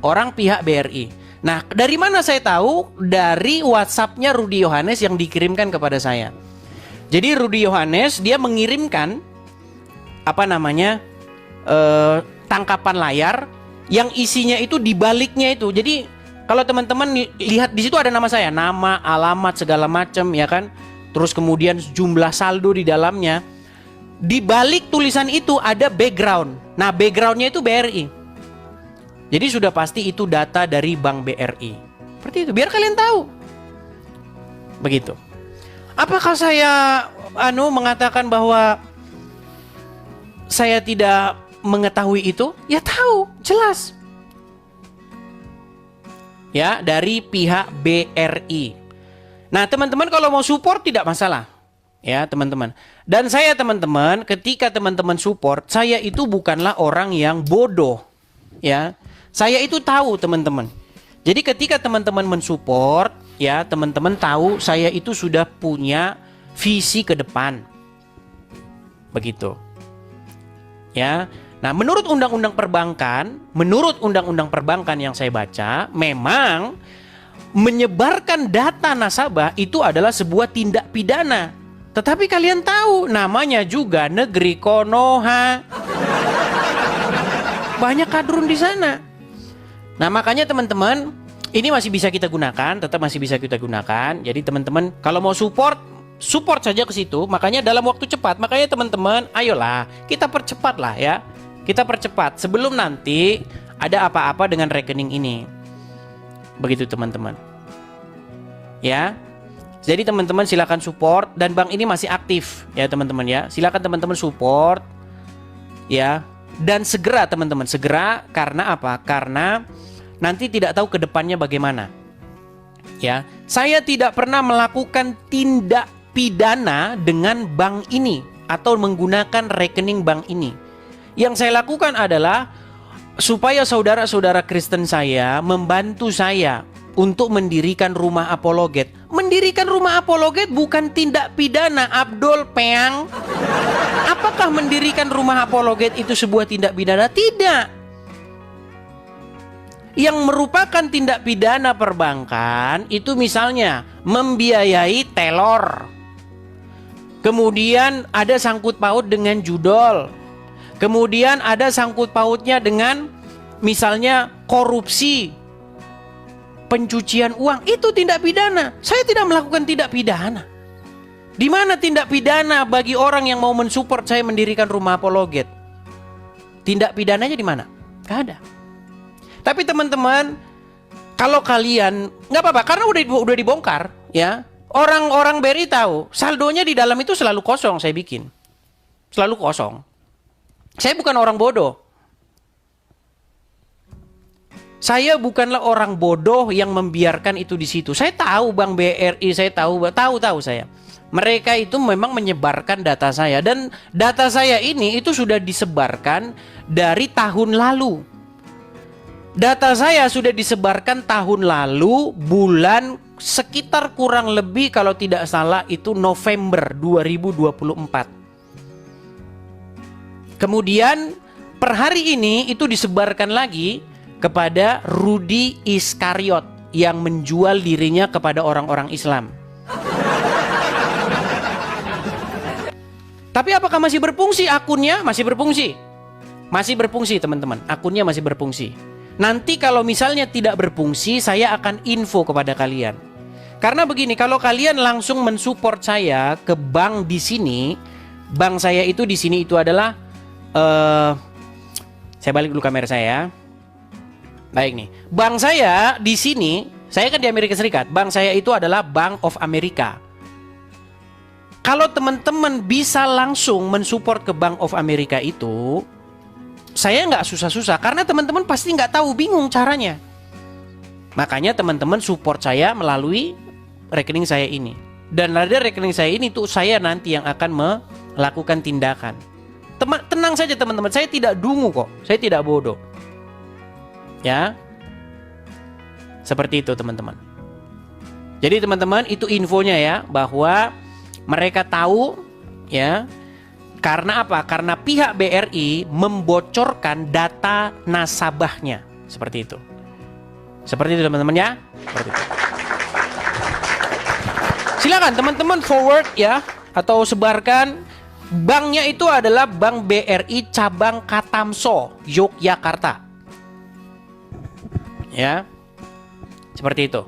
Orang pihak BRI. Nah, dari mana saya tahu? Dari WhatsApp-nya Rudy Yohanes yang dikirimkan kepada saya. Jadi Rudy Yohanes dia mengirimkan tangkapan layar yang isinya itu di baliknya itu. Jadi kalau teman-teman lihat di situ ada nama saya, nama, alamat, segala macam ya kan. Terus kemudian jumlah saldo di dalamnya. Di balik tulisan itu ada background. Nah, backgroundnya itu BRI. Jadi sudah pasti itu data dari Bank BRI. Seperti itu, biar kalian tahu. Begitu. Apakah saya mengatakan bahwa saya tidak mengetahui itu? Ya tahu, jelas. Ya, dari pihak BRI. Nah, teman-teman kalau mau support tidak masalah. Ya, teman-teman. Dan saya teman-teman, ketika teman-teman support, saya itu bukanlah orang yang bodoh. Ya. Saya itu tahu, teman-teman. Jadi ketika teman-teman mensupport, ya, teman-teman tahu saya itu sudah punya visi ke depan. Begitu. Ya. Nah, menurut undang-undang perbankan yang saya baca, memang menyebarkan data nasabah itu adalah sebuah tindak pidana. Tetapi kalian tahu, namanya juga negeri Konoha. Banyak kadrun di sana. Nah, makanya teman-teman, ini masih bisa kita gunakan, tetap masih bisa kita gunakan. Jadi teman-teman, kalau mau support saja ke situ. Makanya dalam waktu cepat, makanya teman-teman, ayolah, kita percepatlah ya. Kita percepat sebelum nanti ada apa-apa dengan rekening ini. Begitu teman-teman. Ya. Jadi teman-teman silakan support, dan bank ini masih aktif ya teman-teman ya. Silakan teman-teman support ya. Dan segera teman-teman, segera, karena apa? Karena nanti tidak tahu ke depannya bagaimana. Ya. Saya tidak pernah melakukan tindak pidana dengan bank ini atau menggunakan rekening bank ini. Yang saya lakukan adalah supaya saudara-saudara Kristen saya membantu saya untuk mendirikan rumah apologet. Mendirikan rumah apologet bukan tindak pidana, Abdul Peang. Apakah mendirikan rumah apologet itu sebuah tindak pidana? Tidak. Yang merupakan tindak pidana perbankan itu misalnya membiayai telor. Kemudian ada sangkut paut dengan judol. Kemudian ada sangkut pautnya dengan misalnya korupsi, pencucian uang. Itu tindak pidana. Saya tidak melakukan tindak pidana. Di mana tindak pidana bagi orang yang mau mensupport saya mendirikan rumah apologet? Tindak pidananya di mana? Gak ada. Tapi teman-teman, kalau kalian nggak apa-apa karena udah dibongkar, ya. Orang-orang BRI tahu saldonya di dalam itu selalu kosong. Saya bikin selalu kosong. Saya bukan orang bodoh. Saya bukanlah orang bodoh yang membiarkan itu di situ. Saya tahu Bank BRI, saya tahu saya. Mereka itu memang menyebarkan data saya dan data saya ini itu sudah disebarkan dari tahun lalu. Data saya sudah disebarkan tahun lalu bulan sekitar kurang lebih kalau tidak salah itu November 2024. Kemudian per hari ini itu disebarkan lagi kepada Rudy Iskariot yang menjual dirinya kepada orang-orang Islam. Tapi apakah masih berfungsi akunnya? Masih berfungsi. Masih berfungsi teman-teman. Akunnya masih berfungsi. Nanti kalau misalnya tidak berfungsi, saya akan info kepada kalian. Karena begini, kalau kalian langsung mensupport saya ke bank di sini, bank saya itu di sini itu adalah saya balik dulu kamera saya. Baik nih. Bank saya di sini, saya kan di Amerika Serikat. Bank saya itu adalah Bank of America. Kalau teman-teman bisa langsung mensupport ke Bank of America itu, saya nggak susah-susah karena teman-teman pasti nggak tahu, bingung caranya. Makanya teman-teman support saya melalui rekening saya ini. Dan dari rekening saya ini tuh saya nanti yang akan melakukan tindakan. Tenang saja teman-teman, saya tidak dungu kok, saya tidak bodoh. Ya, seperti itu teman-teman. Jadi teman-teman itu infonya ya, bahwa mereka tahu ya. Karena apa? Karena pihak BRI membocorkan data nasabahnya. Seperti itu. Seperti itu teman-teman ya. Seperti itu. Silakan teman-teman forward ya, atau sebarkan. Banknya itu adalah Bank BRI cabang Katamso, Yogyakarta. Ya. Seperti itu.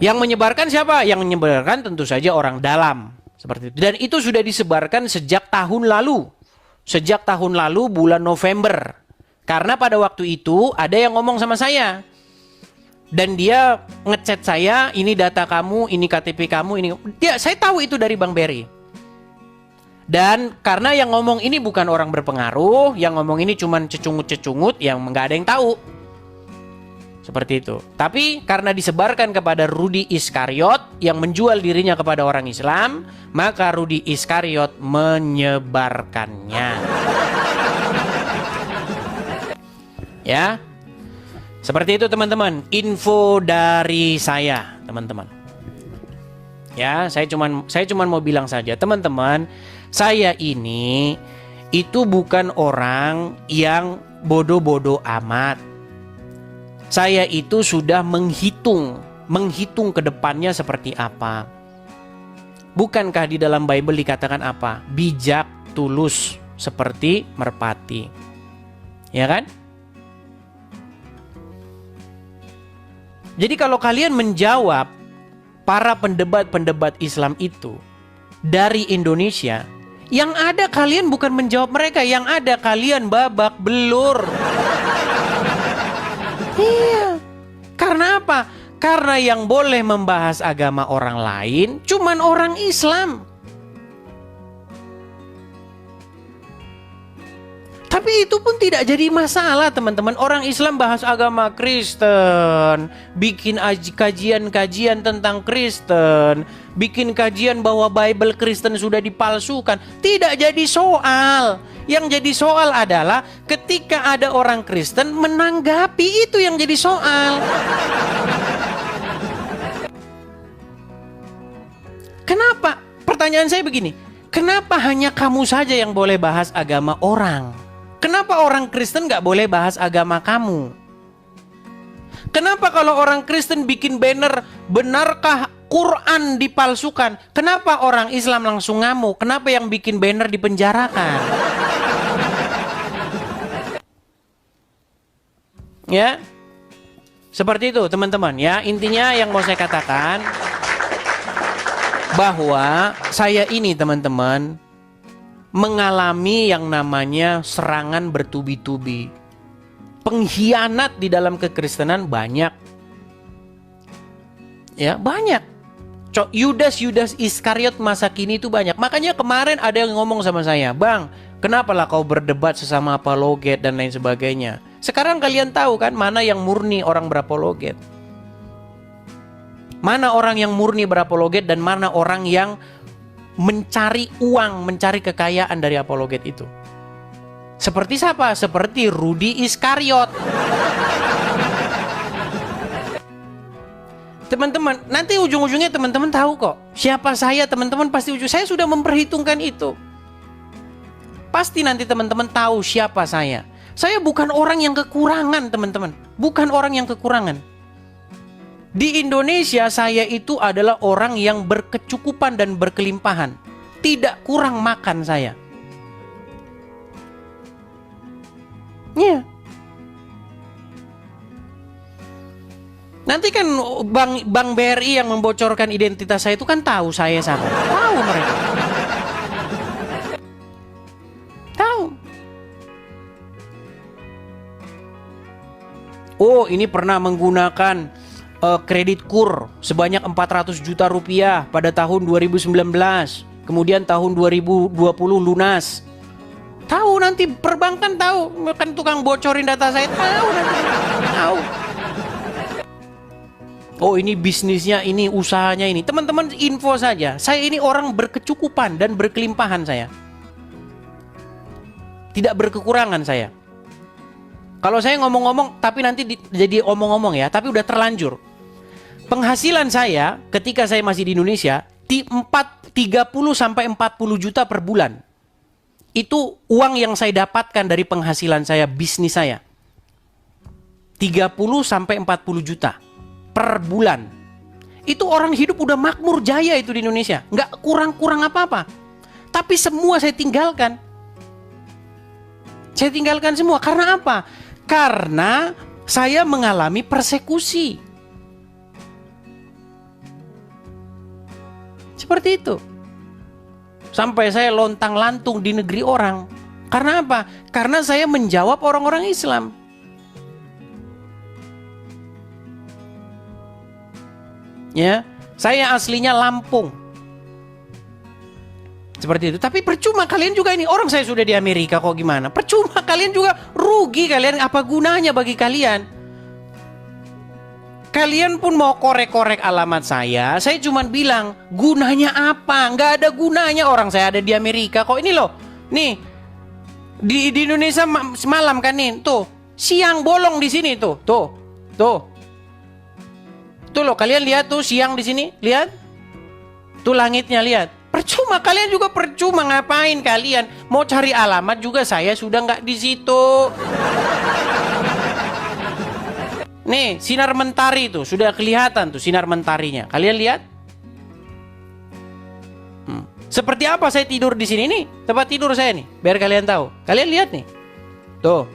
Yang menyebarkan siapa? Yang menyebarkan tentu saja orang dalam. Seperti itu. Dan itu sudah disebarkan sejak tahun lalu. Sejak tahun lalu bulan November. Karena pada waktu itu ada yang ngomong sama saya. Dan dia ngechat saya, ini data kamu, ini KTP kamu, ini. Saya tahu itu dari Bank BRI. Dan karena yang ngomong ini bukan orang berpengaruh, yang ngomong ini cuman cecungut-cecungut yang nggak ada yang tahu. Seperti itu. Tapi karena disebarkan kepada Rudy Iskariot yang menjual dirinya kepada orang Islam, maka Rudy Iskariot menyebarkannya. Ya. Seperti itu teman-teman, info dari saya, teman-teman. Ya, saya cuman mau bilang saja, teman-teman, saya ini itu bukan orang yang bodoh-bodoh amat. Saya itu sudah menghitung ke depannya seperti apa. Bukankah di dalam Bible dikatakan apa? Bijak, tulus, seperti merpati. Ya kan? Jadi kalau kalian menjawab para pendebat-pendebat Islam itu dari Indonesia, yang ada kalian bukan menjawab mereka, yang ada kalian babak belur. Iya. Karena apa? Karena yang boleh membahas agama orang lain cuman orang Islam. Tapi Tapi itu pun tidak jadi masalah, teman-teman. Orang Islam bahas agama Kristen, bikin kajian-kajian tentang Kristen, bikin kajian bahwa Bible Kristen sudah dipalsukan. Tidak jadi soal. Yang jadi soal adalah ketika ada orang Kristen menanggapi, itu yang jadi soal. Kenapa? Pertanyaan saya begini, kenapa hanya kamu saja yang boleh bahas agama orang? Kenapa orang Kristen gak boleh bahas agama kamu? Kenapa kalau orang Kristen bikin banner, benarkah Quran dipalsukan? Kenapa orang Islam langsung ngamuk? Kenapa yang bikin banner dipenjarakan? Ya, seperti itu teman-teman ya. Intinya yang mau saya katakan, bahwa saya ini teman-teman mengalami yang namanya serangan bertubi-tubi. Pengkhianat di dalam kekristenan banyak. Ya, banyak. Yudas Iskariot masa kini itu banyak. Makanya kemarin ada yang ngomong sama saya, "Bang, kenapalah kau berdebat sesama apologet dan lain sebagainya?" Sekarang kalian tahu kan mana yang murni orang berapologet? Mana orang yang murni berapologet dan mana orang yang mencari uang, mencari kekayaan dari apologet itu? Seperti siapa? Seperti Rudi Iskariot. Teman-teman, nanti ujung-ujungnya teman-teman tahu kok siapa saya. Teman-teman pasti saya sudah memperhitungkan itu. Pasti nanti teman-teman tahu siapa saya. Saya bukan orang yang kekurangan, teman-teman. Bukan orang yang kekurangan. Di Indonesia saya itu adalah orang yang berkecukupan dan berkelimpahan. Tidak kurang makan saya. Iya. Nanti kan Bank BRI yang membocorkan identitas saya itu kan tahu saya sama. Tahu mereka. Tahu. Oh, ini pernah menggunakan kredit KUR sebanyak 400 juta rupiah pada tahun 2019. Kemudian tahun 2020 lunas. Tahu nanti perbankan tahu. Kan tukang bocorin data saya. Tahu nanti. Tahu. Oh, ini bisnisnya, ini usahanya ini. Teman-teman info saja. Saya ini orang berkecukupan dan berkelimpahan saya. Tidak berkekurangan saya. Kalau saya ngomong-ngomong tapi nanti jadi omong-omong ya. Tapi udah terlanjur. Penghasilan saya ketika saya masih di Indonesia 30 sampai 40 juta per bulan. Itu uang yang saya dapatkan dari penghasilan saya, bisnis saya. 30 sampai 40 juta per bulan. Itu orang hidup udah makmur jaya itu di Indonesia. Nggak kurang-kurang apa-apa. Tapi semua saya tinggalkan. Saya tinggalkan semua. Karena apa? Karena saya mengalami persekusi. Seperti itu. Sampai saya lontang-lantung di negeri orang. Karena apa? Karena saya menjawab orang-orang Islam. Ya, saya aslinya Lampung. Seperti itu. Tapi percuma kalian juga ini. Orang saya sudah di Amerika kok gimana? Percuma kalian juga, rugi kalian. Apa gunanya bagi kalian? Kalian pun mau korek-korek alamat saya cuma bilang, gunanya apa? Nggak ada gunanya, orang saya ada di Amerika kok. Ini loh, nih di Indonesia semalam kan nih, tuh siang bolong di sini tuh loh, kalian lihat tuh siang di sini, lihat tuh langitnya, lihat. Percuma kalian juga, percuma ngapain kalian mau cari alamat juga, saya sudah nggak di situ. Nih, sinar mentari tuh sudah kelihatan tuh sinar mentarinya. Kalian lihat? Seperti apa saya tidur di sini nih? Tempat tidur saya nih, biar kalian tahu. Kalian lihat nih. Tuh.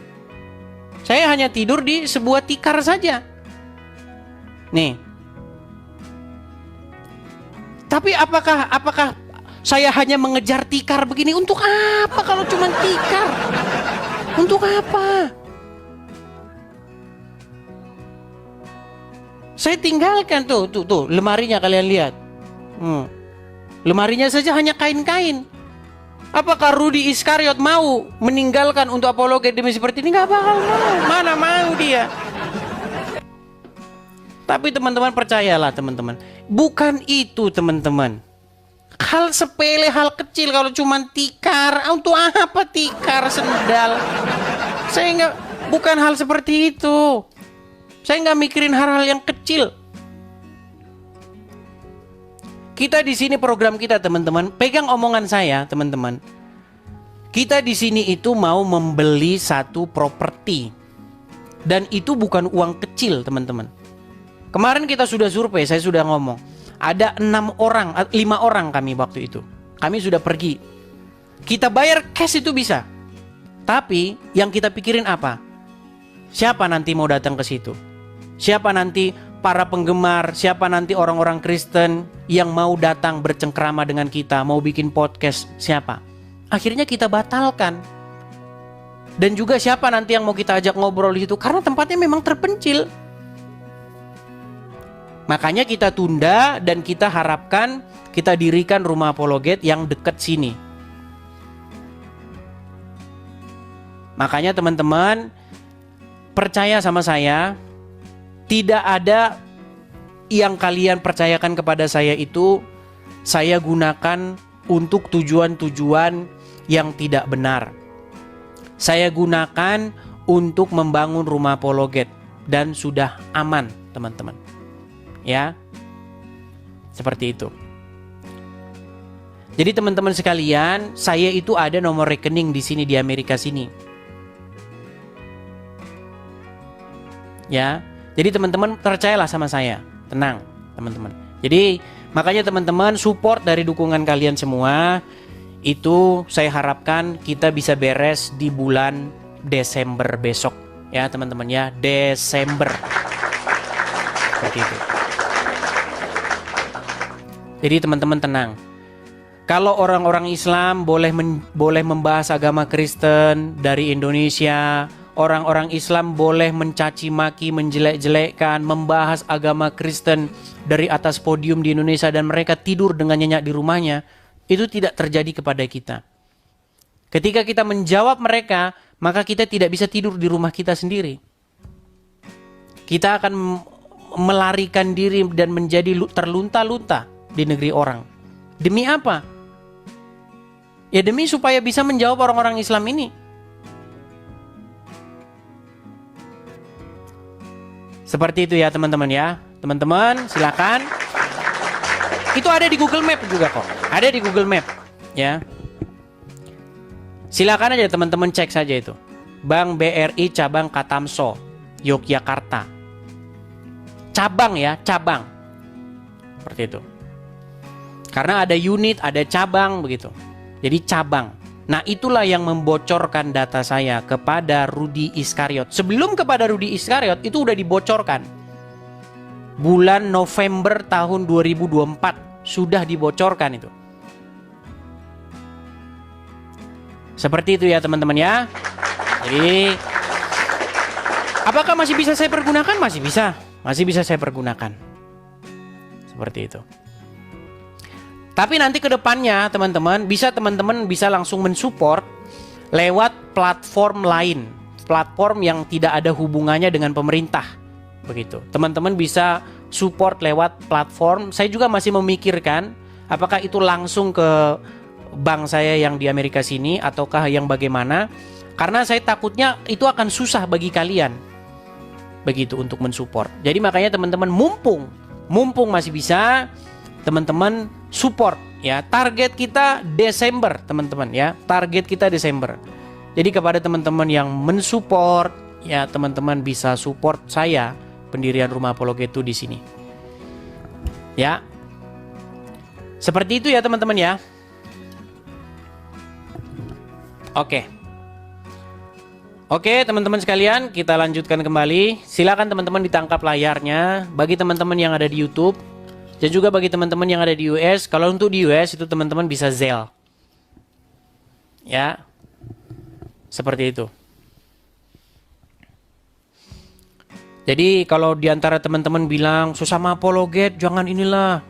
Saya hanya tidur di sebuah tikar saja. Nih. Tapi apakah saya hanya mengejar tikar begini? Untuk apa kalau cuma tikar? Untuk apa? Saya tinggalkan tuh lemarinya, kalian lihat. Lemarinya saja hanya kain-kain. Apakah Rudi Iskariot mau meninggalkan untuk apologet demi seperti ini? Nggak bakal mau. Mana mau dia. Tapi teman-teman percayalah teman-teman. Bukan itu teman-teman. Hal sepele, hal kecil kalau cuma tikar. Untuk apa tikar sendal? Saya nggak, bukan hal seperti itu. Saya nggak mikirin hal-hal yang kecil. Kita di sini program kita teman-teman, pegang omongan saya teman-teman. Kita di sini itu mau membeli satu properti. Dan itu bukan uang kecil teman-teman. Kemarin kita sudah survei, saya sudah ngomong. Ada 5 orang kami waktu itu. Kami sudah pergi. Kita bayar cash itu bisa. Tapi yang kita pikirin apa? Siapa nanti mau datang ke situ? Siapa nanti para penggemar, siapa nanti orang-orang Kristen yang mau datang bercengkrama dengan kita, mau bikin podcast, siapa? Akhirnya kita batalkan. Dan juga siapa nanti yang mau kita ajak ngobrol di situ, karena tempatnya memang terpencil. Makanya kita tunda dan kita harapkan kita dirikan rumah apologet yang dekat sini. Makanya teman-teman, percaya sama saya, tidak ada yang kalian percayakan kepada saya itu saya gunakan untuk tujuan-tujuan yang tidak benar. Saya gunakan untuk membangun rumah apologet dan sudah aman, teman-teman. Ya. Seperti itu. Jadi teman-teman sekalian, saya itu ada nomor rekening di sini di Amerika sini. Ya. Jadi teman-teman percayalah sama saya. Tenang, teman-teman. Jadi makanya teman-teman support dari dukungan kalian semua. Itu saya harapkan kita bisa beres di bulan Desember besok. Ya teman-teman ya, Desember. Seperti itu. Jadi teman-teman tenang. Kalau orang-orang Islam boleh membahas agama Kristen dari Indonesia, orang-orang Islam boleh mencaci maki, menjelek-jelekkan, membahas agama Kristen dari atas podium di Indonesia dan mereka tidur dengan nyenyak di rumahnya, itu tidak terjadi kepada kita. Ketika kita menjawab mereka, maka kita tidak bisa tidur di rumah kita sendiri. Kita akan melarikan diri dan menjadi terlunta-lunta di negeri orang. Demi apa? Ya demi supaya bisa menjawab orang-orang Islam ini. Seperti itu ya teman-teman ya. Teman-teman silakan. Itu ada di Google Map juga kok. Ada di Google Map ya. Silakan aja teman-teman cek saja itu. Bank BRI cabang Katamso, Yogyakarta. Cabang ya, cabang. Seperti itu. Karena ada unit, ada cabang begitu. Jadi cabang. Nah itulah yang membocorkan data saya kepada Rudi Iskariot. Sebelum kepada Rudi Iskariot itu udah dibocorkan. Bulan November tahun 2024 sudah dibocorkan itu. Seperti itu ya teman-teman ya. Jadi apakah masih bisa saya pergunakan? Masih bisa. Masih bisa saya pergunakan. Seperti itu. Tapi nanti ke depannya teman-teman bisa langsung mensupport lewat platform lain, platform yang tidak ada hubungannya dengan pemerintah. Begitu. Teman-teman bisa support lewat platform. Saya juga masih memikirkan apakah itu langsung ke bank saya yang di Amerika sini ataukah yang bagaimana? Karena saya takutnya itu akan susah bagi kalian. Begitu untuk mensupport. Jadi makanya teman-teman mumpung masih bisa, teman-teman support ya. Target kita Desember teman-teman ya. Target kita Desember. Jadi kepada teman-teman yang mensupport ya, teman-teman bisa support saya pendirian Rumah Apologet itu di sini. Ya. Seperti itu ya teman-teman ya. Oke teman-teman sekalian, kita lanjutkan kembali. Silakan teman-teman ditangkap layarnya. Bagi teman-teman yang ada di YouTube dan juga bagi teman-teman yang ada di US, kalau untuk di US itu teman-teman bisa Zelle. Ya. Seperti itu. Jadi kalau diantara teman-teman bilang sesama apologet, jangan inilah.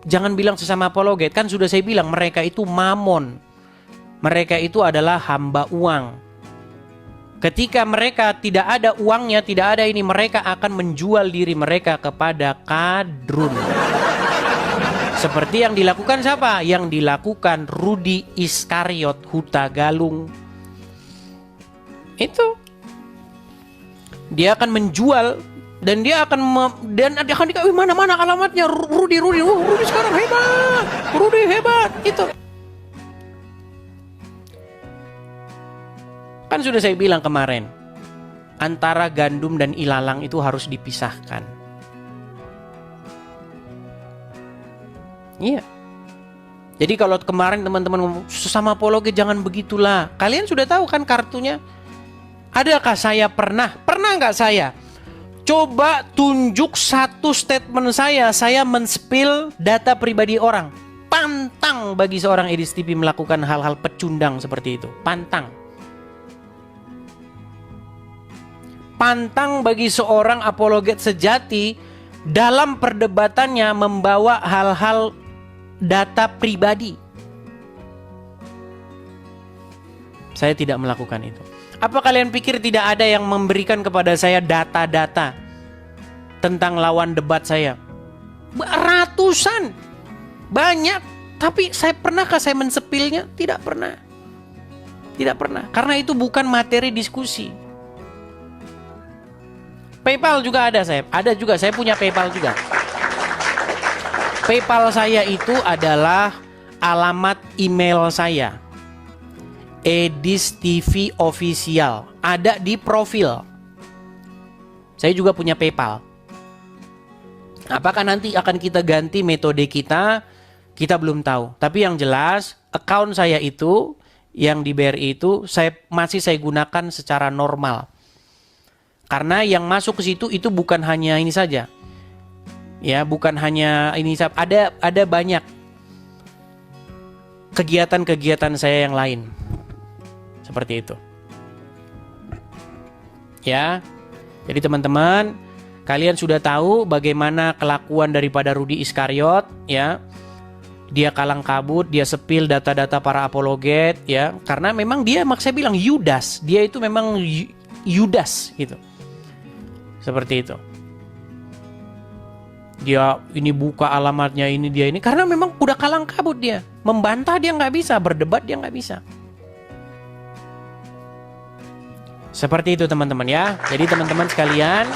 Jangan bilang sesama apologet. Kan sudah saya bilang mereka itu mamon. mereka itu adalah hamba uang. Ketika mereka tidak ada uangnya, tidak ada ini, mereka akan menjual diri mereka kepada kadrun. Seperti yang dilakukan siapa? Yang dilakukan Rudi Iskariot Hutagalung. Itu. Dia akan menjual dan dia akan dikasih mana alamatnya Rudi sekarang hebat. Rudi hebat. Itu. Kan sudah saya bilang kemarin, antara gandum dan ilalang itu harus dipisahkan. Iya. Jadi kalau kemarin teman-teman ngomong, sesama apologet jangan begitulah. Kalian sudah tahu kan kartunya? Adakah saya pernah nggak saya? Coba tunjuk satu statement saya men-spill data pribadi orang. Pantang bagi seorang Edis TV melakukan hal-hal pecundang seperti itu. Pantang. Pantang bagi seorang apologet sejati dalam perdebatannya membawa hal-hal data pribadi. Saya tidak melakukan itu. Apa kalian pikir tidak ada yang memberikan kepada saya data-data tentang lawan debat saya? Ratusan. Banyak. Tapi pernahkah saya mensepilnya? Tidak pernah. Tidak pernah. Karena itu bukan materi diskusi. PayPal juga ada saya. Ada juga, saya punya PayPal juga. PayPal saya itu adalah alamat email saya. Edis TV Official. Ada di profil. Saya juga punya PayPal. Apakah nanti akan kita ganti metode kita? Kita belum tahu. Tapi yang jelas, account saya itu, yang di BRI itu, masih saya gunakan secara normal. Karena yang masuk ke situ itu bukan hanya ini saja. Ya, bukan hanya ini saja. Ada banyak kegiatan-kegiatan saya yang lain. Seperti itu. Ya. Jadi teman-teman, kalian sudah tahu bagaimana kelakuan daripada Rudi Iskariot, ya. Dia kalang kabut, dia sepil data-data para apologet, ya. Karena memang dia, saya bilang Yudas. Dia itu memang Yudas gitu. Seperti itu. Dia ini buka alamatnya, ini dia ini. Karena memang udah kalang kabut dia. Membantah dia nggak bisa, berdebat dia nggak bisa. Seperti itu teman-teman ya. Jadi teman-teman sekalian,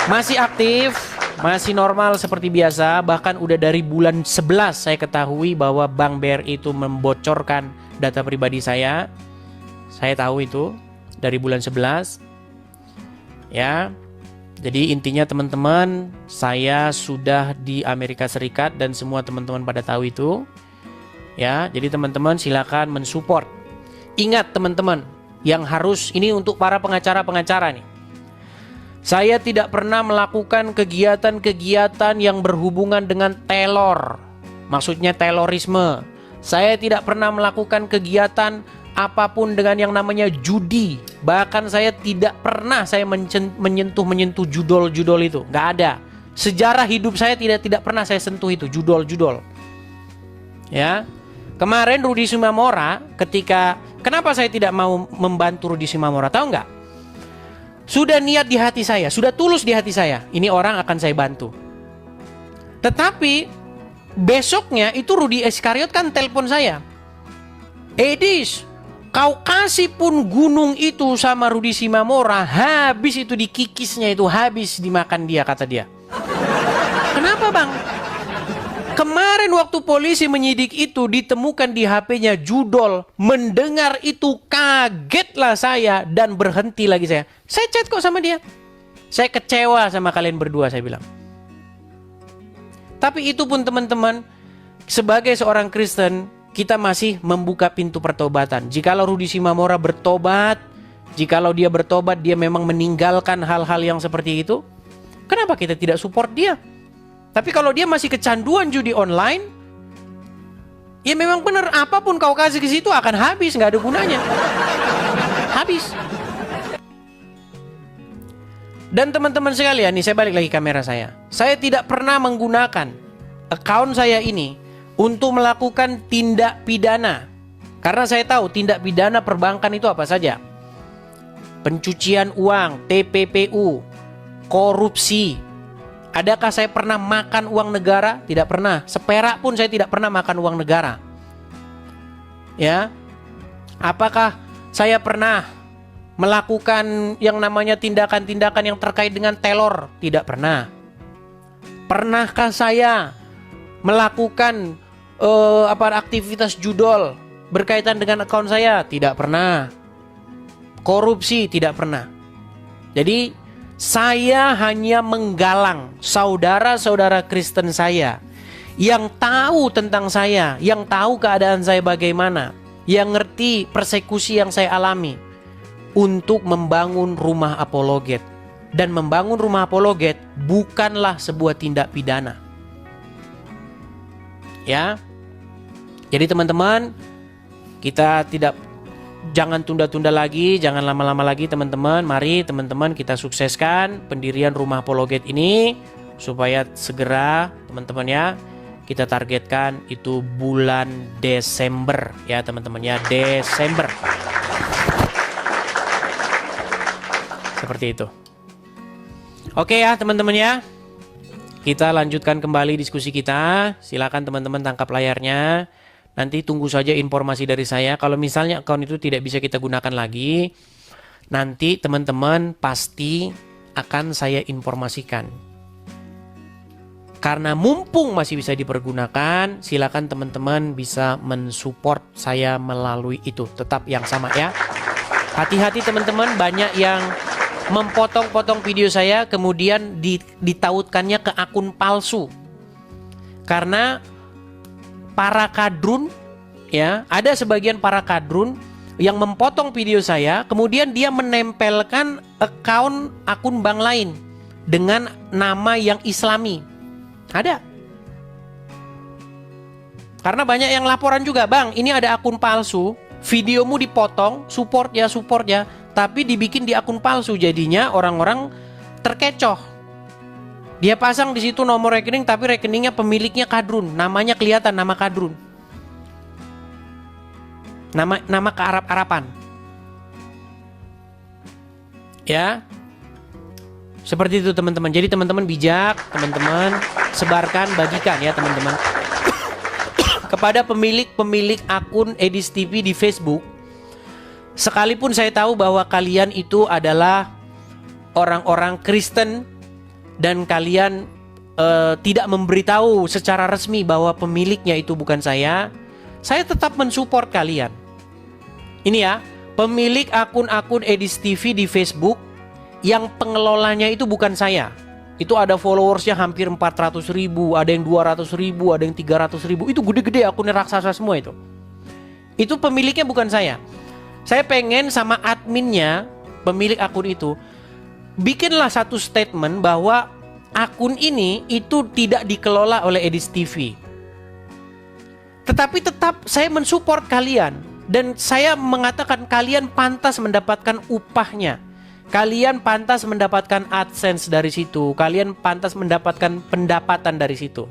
masih aktif, masih normal seperti biasa. Bahkan udah dari bulan 11 saya ketahui bahwa Bank BRI itu membocorkan data pribadi saya. Saya tahu itu dari bulan 11. Ya, jadi intinya teman-teman, saya sudah di Amerika Serikat dan semua teman-teman pada tahu itu. Ya, jadi teman-teman silakan mensupport. Ingat teman-teman, yang harus ini untuk para pengacara-pengacara nih. Saya tidak pernah melakukan kegiatan-kegiatan yang berhubungan dengan teror. Maksudnya terorisme. Saya tidak pernah melakukan kegiatan apapun dengan yang namanya judi. Bahkan saya tidak pernah menyentuh judol-judol itu. Nggak ada. Sejarah hidup saya tidak pernah saya sentuh itu, judol-judol. Ya. Kemarin Rudi Simamora kenapa saya tidak mau membantu Rudi Simamora? Tahu nggak? Sudah niat di hati saya, sudah tulus di hati saya. Ini orang akan saya bantu. Tetapi besoknya itu Rudi Iskariot kan telepon saya. Edis, kau kasih pun gunung itu sama Rudi Simamora, habis itu dikikisnya itu, habis dimakan dia, kata dia. Kenapa bang? Kemarin waktu polisi menyidik itu ditemukan di HP-nya judol. Mendengar itu kagetlah saya dan berhenti lagi saya. Saya chat kok sama dia. Saya kecewa sama kalian berdua, saya bilang. Tapi itu pun teman-teman, sebagai seorang Kristen, kita masih membuka pintu pertobatan. Jikalau Rudi Simamora bertobat, jikalau dia bertobat, dia memang meninggalkan hal-hal yang seperti itu, kenapa kita tidak support dia? Tapi kalau dia masih kecanduan judi online, ya memang benar, apapun kau kasih ke situ akan habis, nggak ada gunanya. Habis. Dan teman-teman sekalian, nih saya balik lagi kamera saya. Saya tidak pernah menggunakan account saya ini untuk melakukan tindak pidana. Karena saya tahu tindak pidana perbankan itu apa saja. Pencucian uang, TPPU, korupsi. Adakah saya pernah makan uang negara? Tidak pernah. Seperak pun saya tidak pernah makan uang negara. Ya. Apakah saya pernah melakukan yang namanya tindakan-tindakan yang terkait dengan teror? Tidak pernah. Pernahkah saya melakukan aktivitas judol berkaitan dengan akun saya? Tidak pernah. Korupsi? Tidak pernah. Jadi saya hanya menggalang saudara-saudara Kristen saya yang tahu tentang saya, yang tahu keadaan saya bagaimana, yang ngerti persekusi yang saya alami, untuk membangun rumah apologet. Dan membangun rumah apologet bukanlah sebuah tindak pidana. Ya. Jadi teman-teman, kita jangan tunda-tunda lagi, jangan lama-lama lagi teman-teman. Mari teman-teman kita sukseskan pendirian rumah apologet ini supaya segera teman-teman ya. Kita targetkan itu bulan Desember ya teman-teman ya, Desember. Seperti itu. Oke ya teman-teman ya. Kita lanjutkan kembali diskusi kita. Silakan teman-teman tangkap layarnya. Nanti tunggu saja informasi dari saya. Kalau misalnya akun itu tidak bisa kita gunakan lagi, nanti teman-teman pasti akan saya informasikan. Karena mumpung masih bisa dipergunakan, silakan teman-teman bisa mensupport saya melalui itu. Tetap yang sama ya. Hati-hati teman-teman, banyak yang mempotong-potong video saya kemudian ditautkannya ke akun palsu. Karena para kadrun ya, ada sebagian para kadrun yang mempotong video saya kemudian dia menempelkan akun bank lain dengan nama yang Islami. Ada. Karena banyak yang laporan juga, "Bang, ini ada akun palsu, videomu dipotong, support ya, tapi dibikin di akun palsu." Jadinya orang-orang terkecoh. Dia pasang di situ nomor rekening tapi rekeningnya pemiliknya kadrun, namanya kelihatan nama kadrun. Nama kearab-arapan. Ya. Seperti itu teman-teman. Jadi teman-teman bijak, teman-teman sebarkan, bagikan ya teman-teman. Kepada pemilik akun Edis TV di Facebook, sekalipun saya tahu bahwa kalian itu adalah orang-orang Kristen dan kalian tidak memberitahu secara resmi bahwa pemiliknya itu bukan saya tetap mensupport kalian. Ini ya, pemilik akun-akun Edis TV di Facebook yang pengelolanya itu bukan saya. Itu ada followersnya hampir 400.000, ada yang 200.000, ada yang 300.000. Itu gede-gede akunnya, raksasa semua itu. Itu pemiliknya bukan saya. Saya pengen sama adminnya, pemilik akun itu, bikinlah satu statement bahwa akun ini itu tidak dikelola oleh Edis TV. Tetapi tetap saya mensupport kalian. Dan saya mengatakan kalian pantas mendapatkan upahnya. Kalian pantas mendapatkan AdSense dari situ. Kalian pantas mendapatkan pendapatan dari situ.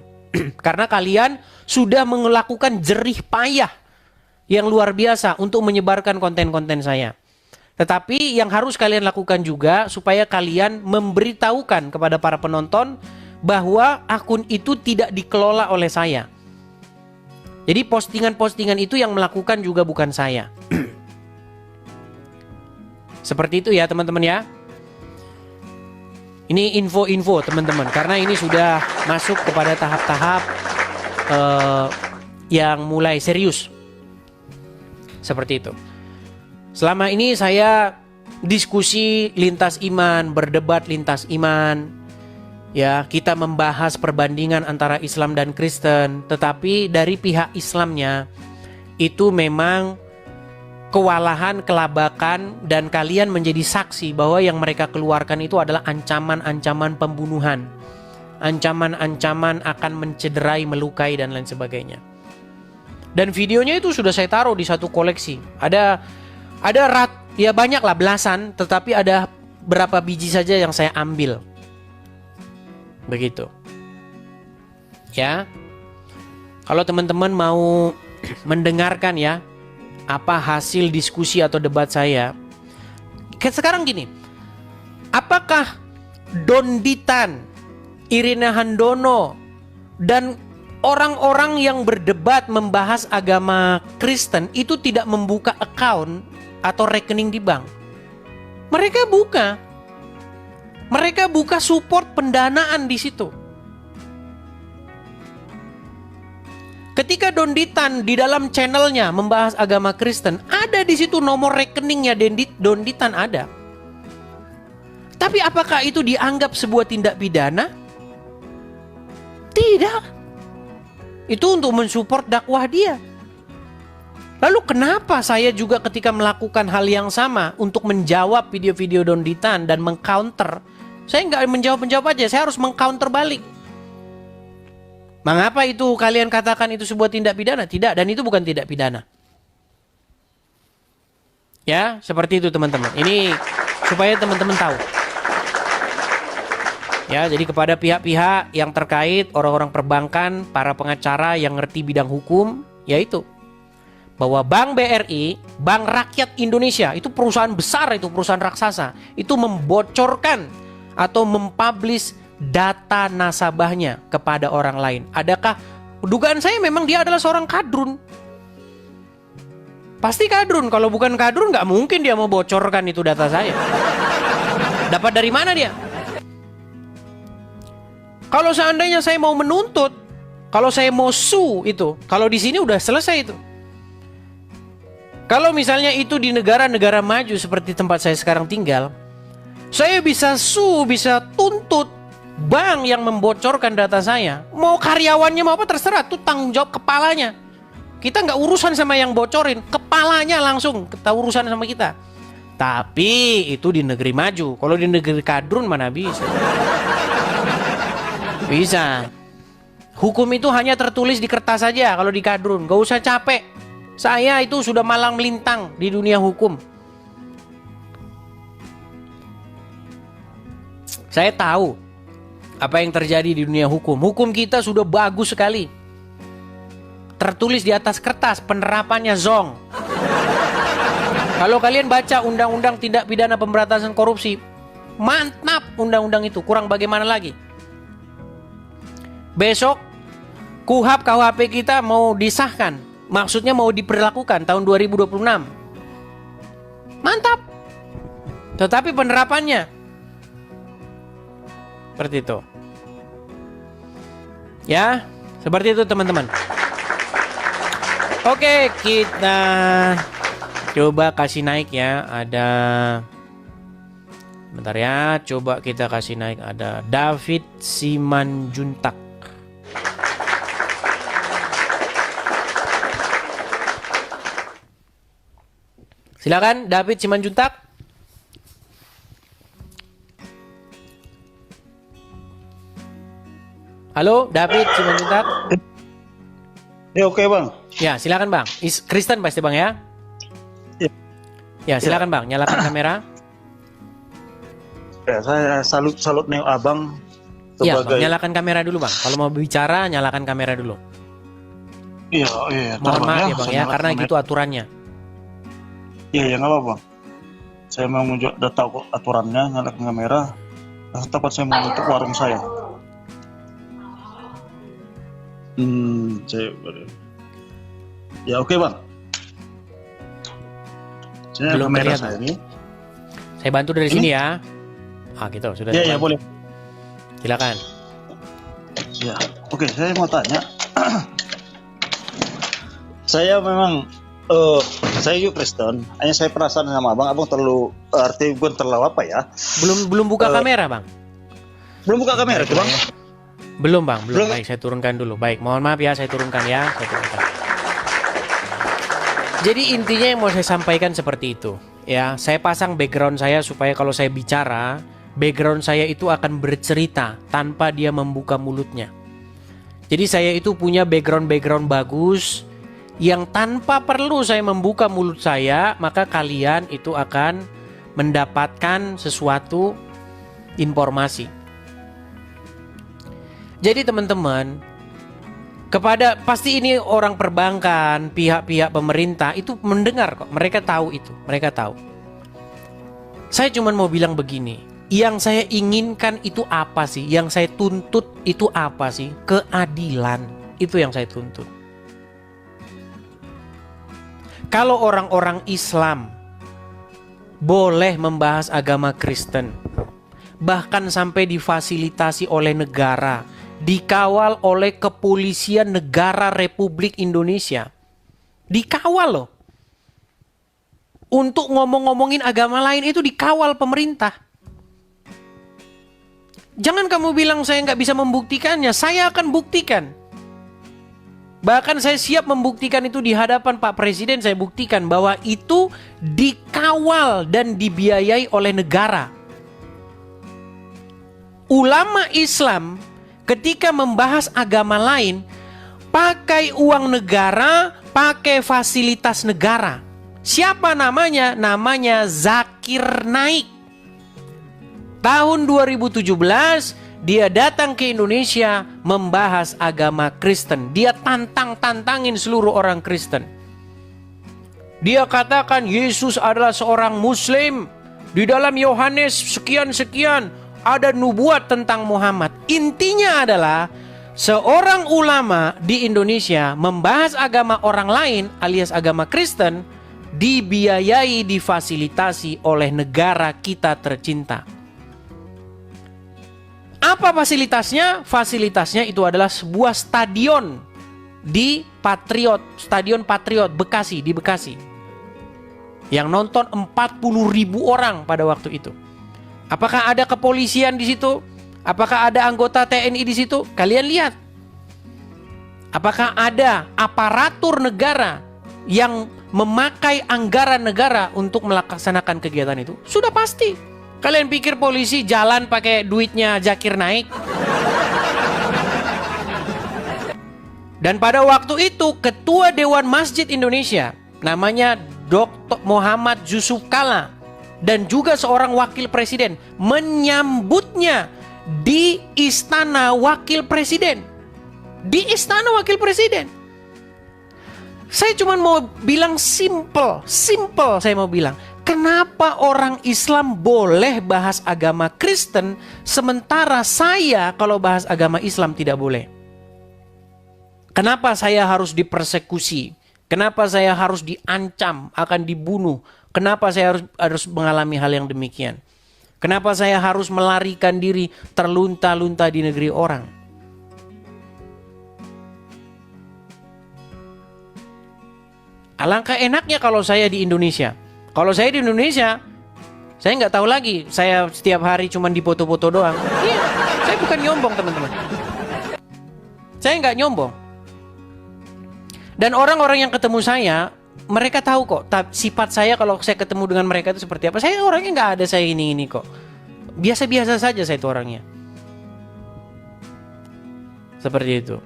Karena kalian sudah melakukan jerih payah yang luar biasa untuk menyebarkan konten-konten saya. Tetapi yang harus kalian lakukan juga supaya kalian memberitahukan kepada para penonton bahwa akun itu tidak dikelola oleh saya. Jadi postingan-postingan itu yang melakukan juga bukan saya. Seperti itu ya teman-teman ya. Ini info-info teman-teman. Karena ini sudah masuk kepada tahap-tahap yang mulai serius. Seperti itu. Selama ini saya diskusi lintas iman, berdebat lintas iman. Ya, kita membahas perbandingan antara Islam dan Kristen. Tetapi dari pihak Islamnya itu memang kewalahan, kelabakan, dan kalian menjadi saksi bahwa yang mereka keluarkan itu adalah ancaman-ancaman pembunuhan, ancaman-ancaman akan mencederai, melukai, dan lain sebagainya. Dan videonya itu sudah saya taruh di satu koleksi. Ada ya banyak lah, belasan, tetapi ada berapa biji saja yang saya ambil. Begitu. Ya. Kalau teman-teman mau mendengarkan ya apa hasil diskusi atau debat saya. Sekarang gini, apakah Donditan, Irina Handono, dan orang-orang yang berdebat membahas agama Kristen itu tidak membuka account atau rekening di bank? Mereka buka. Mereka buka support pendanaan di situ. Ketika Donditan di dalam channelnya membahas agama Kristen, ada di situ nomor rekeningnya Donditan ada. Tapi apakah itu dianggap sebuah tindak pidana? Tidak. Itu untuk mensupport dakwah dia. Lalu kenapa saya juga ketika melakukan hal yang sama untuk menjawab video-video Donditan dan mengcounter, saya nggak menjawab aja, saya harus mengcounter balik. Mengapa itu kalian katakan itu sebuah tindak pidana? Tidak, dan itu bukan tindak pidana. Ya, seperti itu teman-teman. Ini supaya teman-teman tahu. Ya, jadi kepada pihak-pihak yang terkait, orang-orang perbankan, para pengacara yang ngerti bidang hukum, yaitu bahwa Bank BRI, Bank Rakyat Indonesia, itu perusahaan besar, itu perusahaan raksasa, itu membocorkan atau mempublish data nasabahnya kepada orang lain. Adakah dugaan saya memang dia adalah seorang kadrun? Pasti kadrun. Kalau bukan kadrun nggak mungkin dia mau bocorkan itu data saya. Dapat dari mana dia? Kalau seandainya saya mau menuntut, kalau saya mau sue itu, kalau di sini udah selesai itu. Kalau misalnya itu di negara-negara maju seperti tempat saya sekarang tinggal, saya bisa sue, bisa tuntut bank yang membocorkan data saya. Mau karyawannya mau apa terserah, itu tanggung jawab kepalanya. Kita nggak urusan sama yang bocorin, kepalanya langsung kita urusan sama kita. Tapi itu di negeri maju. Kalau di negeri kadrun mana bisa? Bisa. Hukum itu hanya tertulis di kertas saja kalau di kadrun. Gak usah capek. Saya itu sudah malang melintang di dunia hukum. Saya tahu apa yang terjadi di dunia hukum. Hukum kita sudah bagus sekali. Tertulis di atas kertas, penerapannya zong. Kalau kalian baca undang-undang tindak pidana pemberantasan korupsi, mantap undang-undang itu. Kurang bagaimana lagi? Besok KUHP kita mau disahkan. Maksudnya mau diperlakukan tahun 2026. Mantap. Tetapi penerapannya seperti itu. Ya, seperti itu teman-teman. Oke, kita coba kasih naik ya. Ada, bentar ya, coba kita kasih naik. Ada David Simanjuntak. Silakan David Simanjuntak. Halo, David Simanjuntak. Ya, oke bang. Ya, silakan bang. Kristen pasti bang ya? Ya. Ya, silakan bang. Nyalakan kamera. Ya, saya salut nih abang. Iya, bang, nyalakan kamera dulu bang. Kalau mau bicara, nyalakan kamera dulu. Iya. Mohon maaf ya bang ya, karena gitu aturannya. Iya, nggak apa bang. Saya mau udah tahu aturannya, nyalakan kamera. Tempat saya mau tutup warung saya. Ya oke bang. Saya Belum kamera terlihat, saya bang. ini. Saya bantu dari sini ya. Ah gitu, sudah. Iya boleh. Silakan. Ya, oke. Saya mau tanya. Saya memang saya juga Kristen. Hanya saya penasaran sama abang terlalu arti bukan terlalu apa ya? Belum buka kamera bang. Belum buka kamera tuh bang. Belum bang, belum. Belum. Baik, saya turunkan dulu. Baik, mohon maaf ya, saya turunkan ya. Jadi intinya yang mau saya sampaikan seperti itu. Ya, saya pasang background saya supaya kalau saya bicara, background saya itu akan bercerita tanpa dia membuka mulutnya. Jadi saya itu punya background bagus yang tanpa perlu saya membuka mulut saya, maka kalian itu akan mendapatkan sesuatu informasi. Jadi teman-teman, Kepada pasti ini orang perbankan, pihak-pihak pemerintah itu mendengar kok. Mereka tahu itu, mereka tahu. Saya cuma mau bilang begini, yang saya inginkan itu apa sih? Yang saya tuntut itu apa sih? Keadilan. Itu yang saya tuntut. Kalau orang-orang Islam boleh membahas agama Kristen, bahkan sampai difasilitasi oleh negara, dikawal oleh kepolisian negara Republik Indonesia, dikawal loh. Untuk ngomong-ngomongin agama lain itu dikawal pemerintah. Jangan kamu bilang saya nggak bisa membuktikannya, saya akan buktikan. Bahkan saya siap membuktikan itu di hadapan Pak Presiden. Saya buktikan bahwa itu dikawal dan dibiayai oleh negara. Ulama Islam ketika membahas agama lain pakai uang negara, pakai fasilitas negara. Siapa namanya? Namanya Zakir Naik. Tahun 2017 dia datang ke Indonesia membahas agama Kristen. Dia tantangin seluruh orang Kristen. Dia katakan Yesus adalah seorang Muslim. Di dalam Yohanes sekian-sekian ada nubuat tentang Muhammad. Intinya adalah seorang ulama di Indonesia membahas agama orang lain alias agama Kristen, dibiayai, difasilitasi oleh negara kita tercinta. Apa fasilitasnya? Fasilitasnya itu adalah sebuah stadion di Stadion Patriot Bekasi, di Bekasi. Yang nonton 40.000 orang pada waktu itu. Apakah ada kepolisian di situ? Apakah ada anggota TNI di situ? Kalian lihat. Apakah ada aparatur negara yang memakai anggaran negara untuk melaksanakan kegiatan itu? Sudah pasti. Kalian pikir polisi jalan pakai duitnya Zakir Naik? Dan pada waktu itu Ketua Dewan Masjid Indonesia namanya Dr. Muhammad Yusuf Kalla dan juga seorang wakil presiden menyambutnya di Istana Wakil Presiden. Di Istana Wakil Presiden. Saya cuma mau bilang simple saya mau bilang. Kenapa orang Islam boleh bahas agama Kristen, sementara saya kalau bahas agama Islam tidak boleh? Kenapa saya harus dipersekusi? Kenapa saya harus diancam akan dibunuh? Kenapa saya harus mengalami hal yang demikian? Kenapa saya harus melarikan diri terlunta-lunta di negeri orang? Alangkah enaknya kalau saya di Indonesia. Kalau saya di Indonesia, saya nggak tahu lagi. Saya setiap hari cuma dipoto-foto doang. Iya, saya bukan nyombong teman-teman. Saya nggak nyombong. Dan orang-orang yang ketemu saya, mereka tahu kok sifat saya kalau saya ketemu dengan mereka itu seperti apa. Saya orangnya nggak ada saya ini kok. Biasa-biasa saja saya itu orangnya. Seperti itu.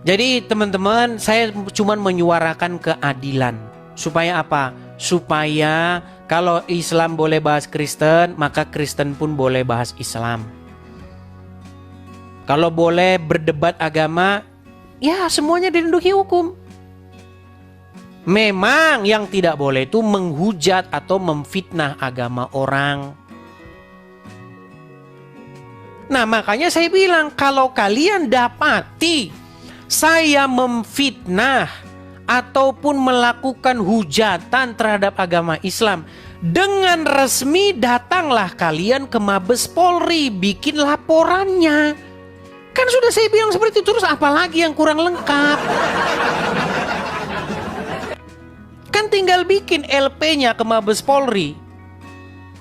Jadi teman-teman, saya cuma menyuarakan keadilan. Supaya apa? Supaya kalau Islam boleh bahas Kristen, maka Kristen pun boleh bahas Islam. Kalau boleh berdebat agama, ya semuanya dilindungi hukum. Memang yang tidak boleh itu menghujat atau memfitnah agama orang. Nah makanya saya bilang, kalau kalian dapati saya memfitnah ataupun melakukan hujatan terhadap agama Islam, dengan resmi datanglah kalian ke Mabes Polri, bikin laporannya. Kan sudah saya bilang seperti itu, terus apalagi yang kurang lengkap? Kan tinggal bikin LP-nya ke Mabes Polri,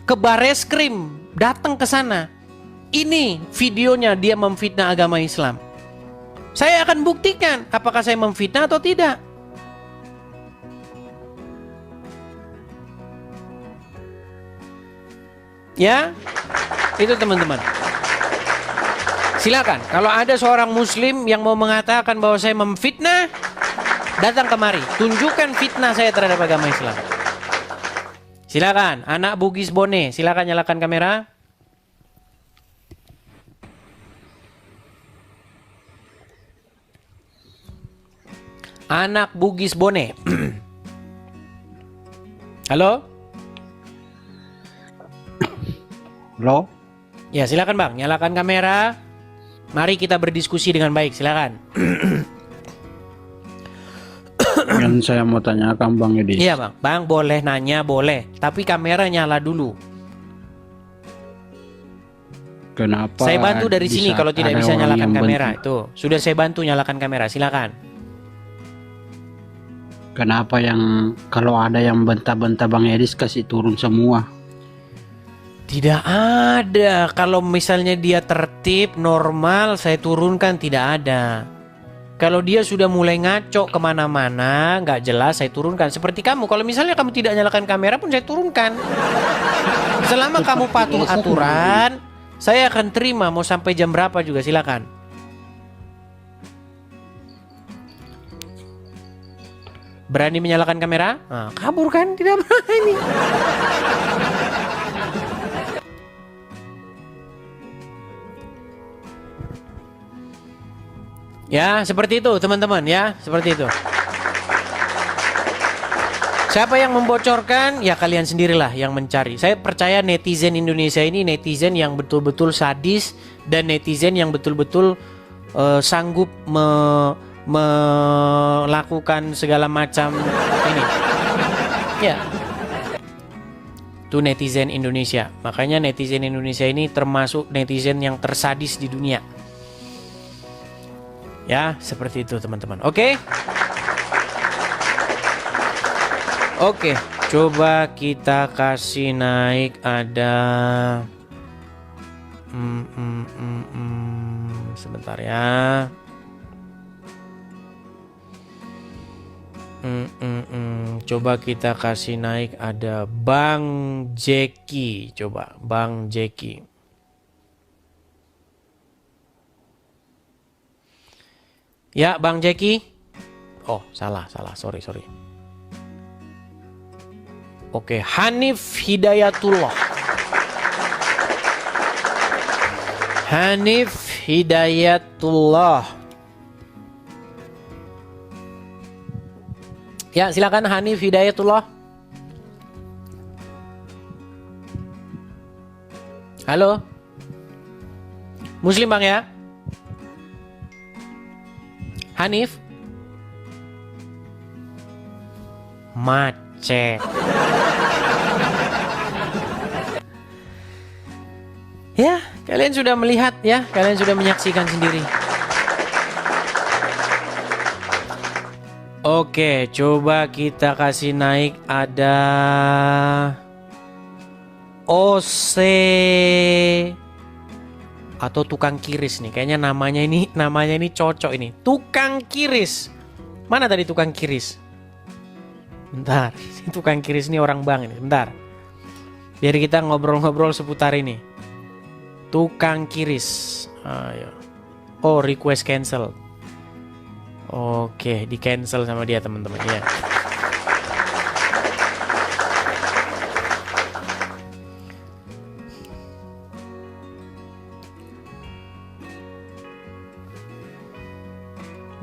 ke Bareskrim, datang ke sana. Ini videonya dia memfitnah agama Islam. Saya akan buktikan apakah saya memfitnah atau tidak. Ya, itu teman-teman. Silakan, kalau ada seorang muslim yang mau mengatakan bahwa saya memfitnah, datang kemari, tunjukkan fitnah saya terhadap agama Islam. Silakan, anak Bugis Bone, silakan nyalakan kamera. Anak Bugis Bone. Halo? Halo? Ya, silakan Bang, nyalakan kamera. Mari kita berdiskusi dengan baik, silakan. Yang saya mau tanyakan Bang Edi. Iya Bang, Bang boleh nanya, boleh. Tapi kamera nyala dulu. Kenapa? Saya bantu dari sini bisa kalau tidak ada bisa orang nyalakan yang kamera. benci? Itu sudah saya bantu nyalakan kamera, silakan. Kenapa yang kalau ada yang bentah-bentah Bang Edis kasih turun semua? Tidak ada. Kalau misalnya dia tertib, normal, saya turunkan, tidak ada. Kalau dia sudah mulai ngaco kemana-mana, nggak jelas, saya turunkan. Seperti kamu, kalau misalnya kamu tidak nyalakan kamera pun saya turunkan. Selama kamu patuh aturan, saya akan terima mau sampai jam berapa juga, silakan. Berani menyalakan kamera? Nah, kabur kan? Tidak berani. Ya, seperti itu teman-teman ya, seperti itu. Siapa yang membocorkan? Ya kalian sendirilah yang mencari. Saya percaya netizen Indonesia ini netizen yang betul-betul sadis dan netizen yang betul-betul sanggup melakukan segala macam ini. Ya. Itu netizen Indonesia. Makanya netizen Indonesia ini termasuk netizen yang tersadis di dunia. Ya, seperti itu teman-teman. Oke. Oke, coba kita kasih naik ada sebentar ya. Coba kita kasih naik ada Bang Jeki. Coba Bang Jeki. Ya Bang Jeki. Oh salah. Sorry. Oke, Hanif Hidayatullah. Ya, silakan Hanif Hidayatullah. Halo. Muslim Bang ya? Hanif. Macet. Ya, kalian sudah melihat ya, kalian sudah menyaksikan sendiri. Oke, coba kita kasih naik ada OC atau tukang kiris nih. Kayaknya namanya ini cocok ini. Tukang kiris. Mana tadi tukang kiris? Bentar, tukang kiris ini orang Bang ini. Bentar. Biar kita ngobrol-ngobrol seputar ini. Tukang kiris. Ayo. Oh, request cancel. Oke, di cancel sama dia teman-teman ya.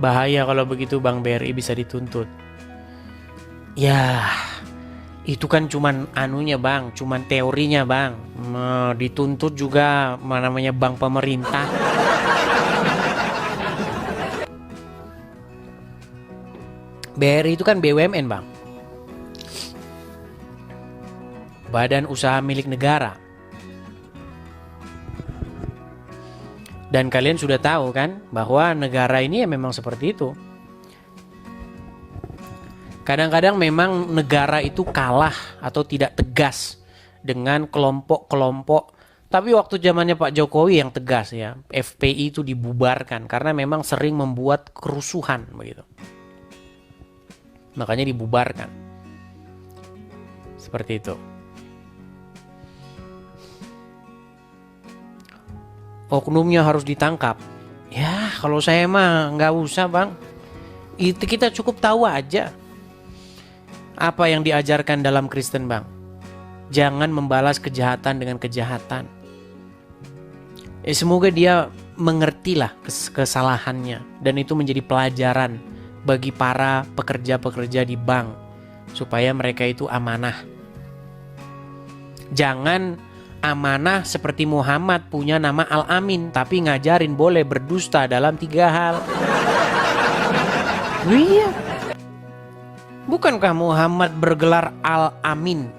Bahaya kalau begitu Bang, BRI bisa dituntut. Ya, itu kan cuman anunya Bang, cuman teorinya Bang. Dituntut juga namanya bank pemerintah. BRI itu kan BUMN Bang, badan usaha milik negara. Dan kalian sudah tahu kan bahwa negara ini ya memang seperti itu. Kadang-kadang memang negara itu kalah atau tidak tegas dengan kelompok-kelompok. Tapi waktu zamannya Pak Jokowi yang tegas ya, FPI itu dibubarkan karena memang sering membuat kerusuhan begitu. Makanya dibubarkan. Seperti itu. Oknumnya harus ditangkap. Ya, kalau saya mah nggak usah Bang. Itu kita cukup tahu aja apa yang diajarkan dalam Kristen Bang. Jangan membalas kejahatan dengan kejahatan. Semoga dia mengertilah kesalahannya, dan itu menjadi pelajaran bagi para pekerja-pekerja di bank supaya mereka itu amanah. Jangan amanah seperti Muhammad punya nama Al-Amin tapi ngajarin boleh berdusta dalam 3 hal. Iya. Bukankah Muhammad bergelar Al-Amin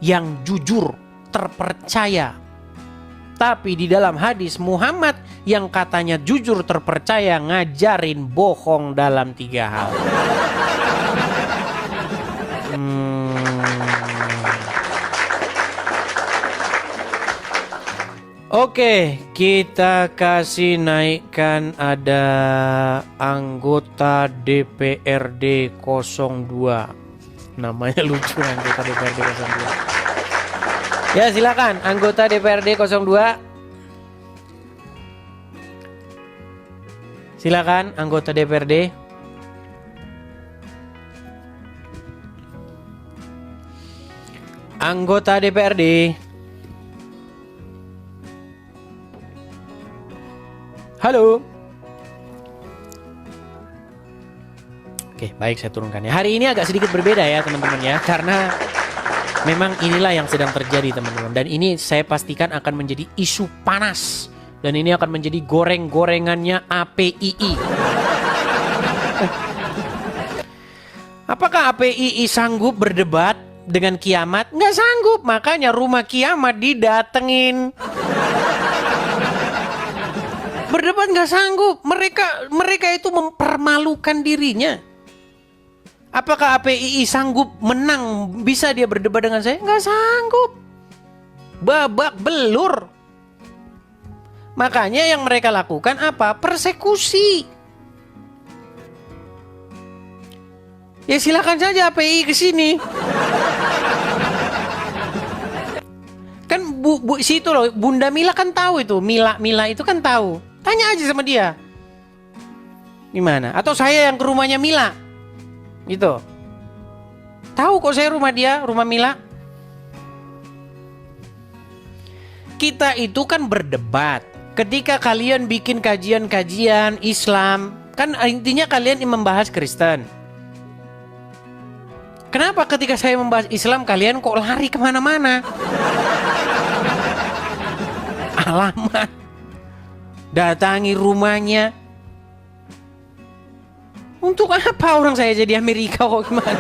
yang jujur, terpercaya? Tapi di dalam hadis Muhammad yang katanya jujur terpercaya ngajarin bohong dalam 3 hal. Oke, kita kasih naikkan ada anggota DPRD 02. Namanya lucu, anggota DPRD 02. Ya silakan anggota DPRD 02. Silakan anggota DPRD. Anggota DPRD. Halo. Oke, baik, saya turunkan ya. Hari ini agak sedikit berbeda ya teman-teman ya, karena memang inilah yang sedang terjadi teman-teman. Dan ini saya pastikan akan menjadi isu panas. Dan ini akan menjadi goreng-gorengannya APII. Apakah APII sanggup berdebat dengan kiamat? Nggak sanggup, makanya rumah kiamat didatengin. Berdebat nggak sanggup. Mereka itu mempermalukan dirinya. Apakah APII sanggup menang? Bisa dia berdebat dengan saya? Nggak sanggup. Babak belur. Makanya yang mereka lakukan apa? Persekusi. Ya silakan saja APII ke sini. Kan situ loh, Bunda Mila kan tahu itu. Mila itu kan tahu. Tanya aja sama dia. Gimana? Atau saya yang ke rumahnya Mila. Gitu. Tahu kok saya rumah dia, rumah Mila. Kita itu kan berdebat. Ketika kalian bikin kajian-kajian Islam, kan intinya kalian membahas Kristen. Kenapa ketika saya membahas Islam kalian kok lari kemana-mana? Alamat. Datangi rumahnya. Untuk apa orang saya jadi Amerika kok gimana?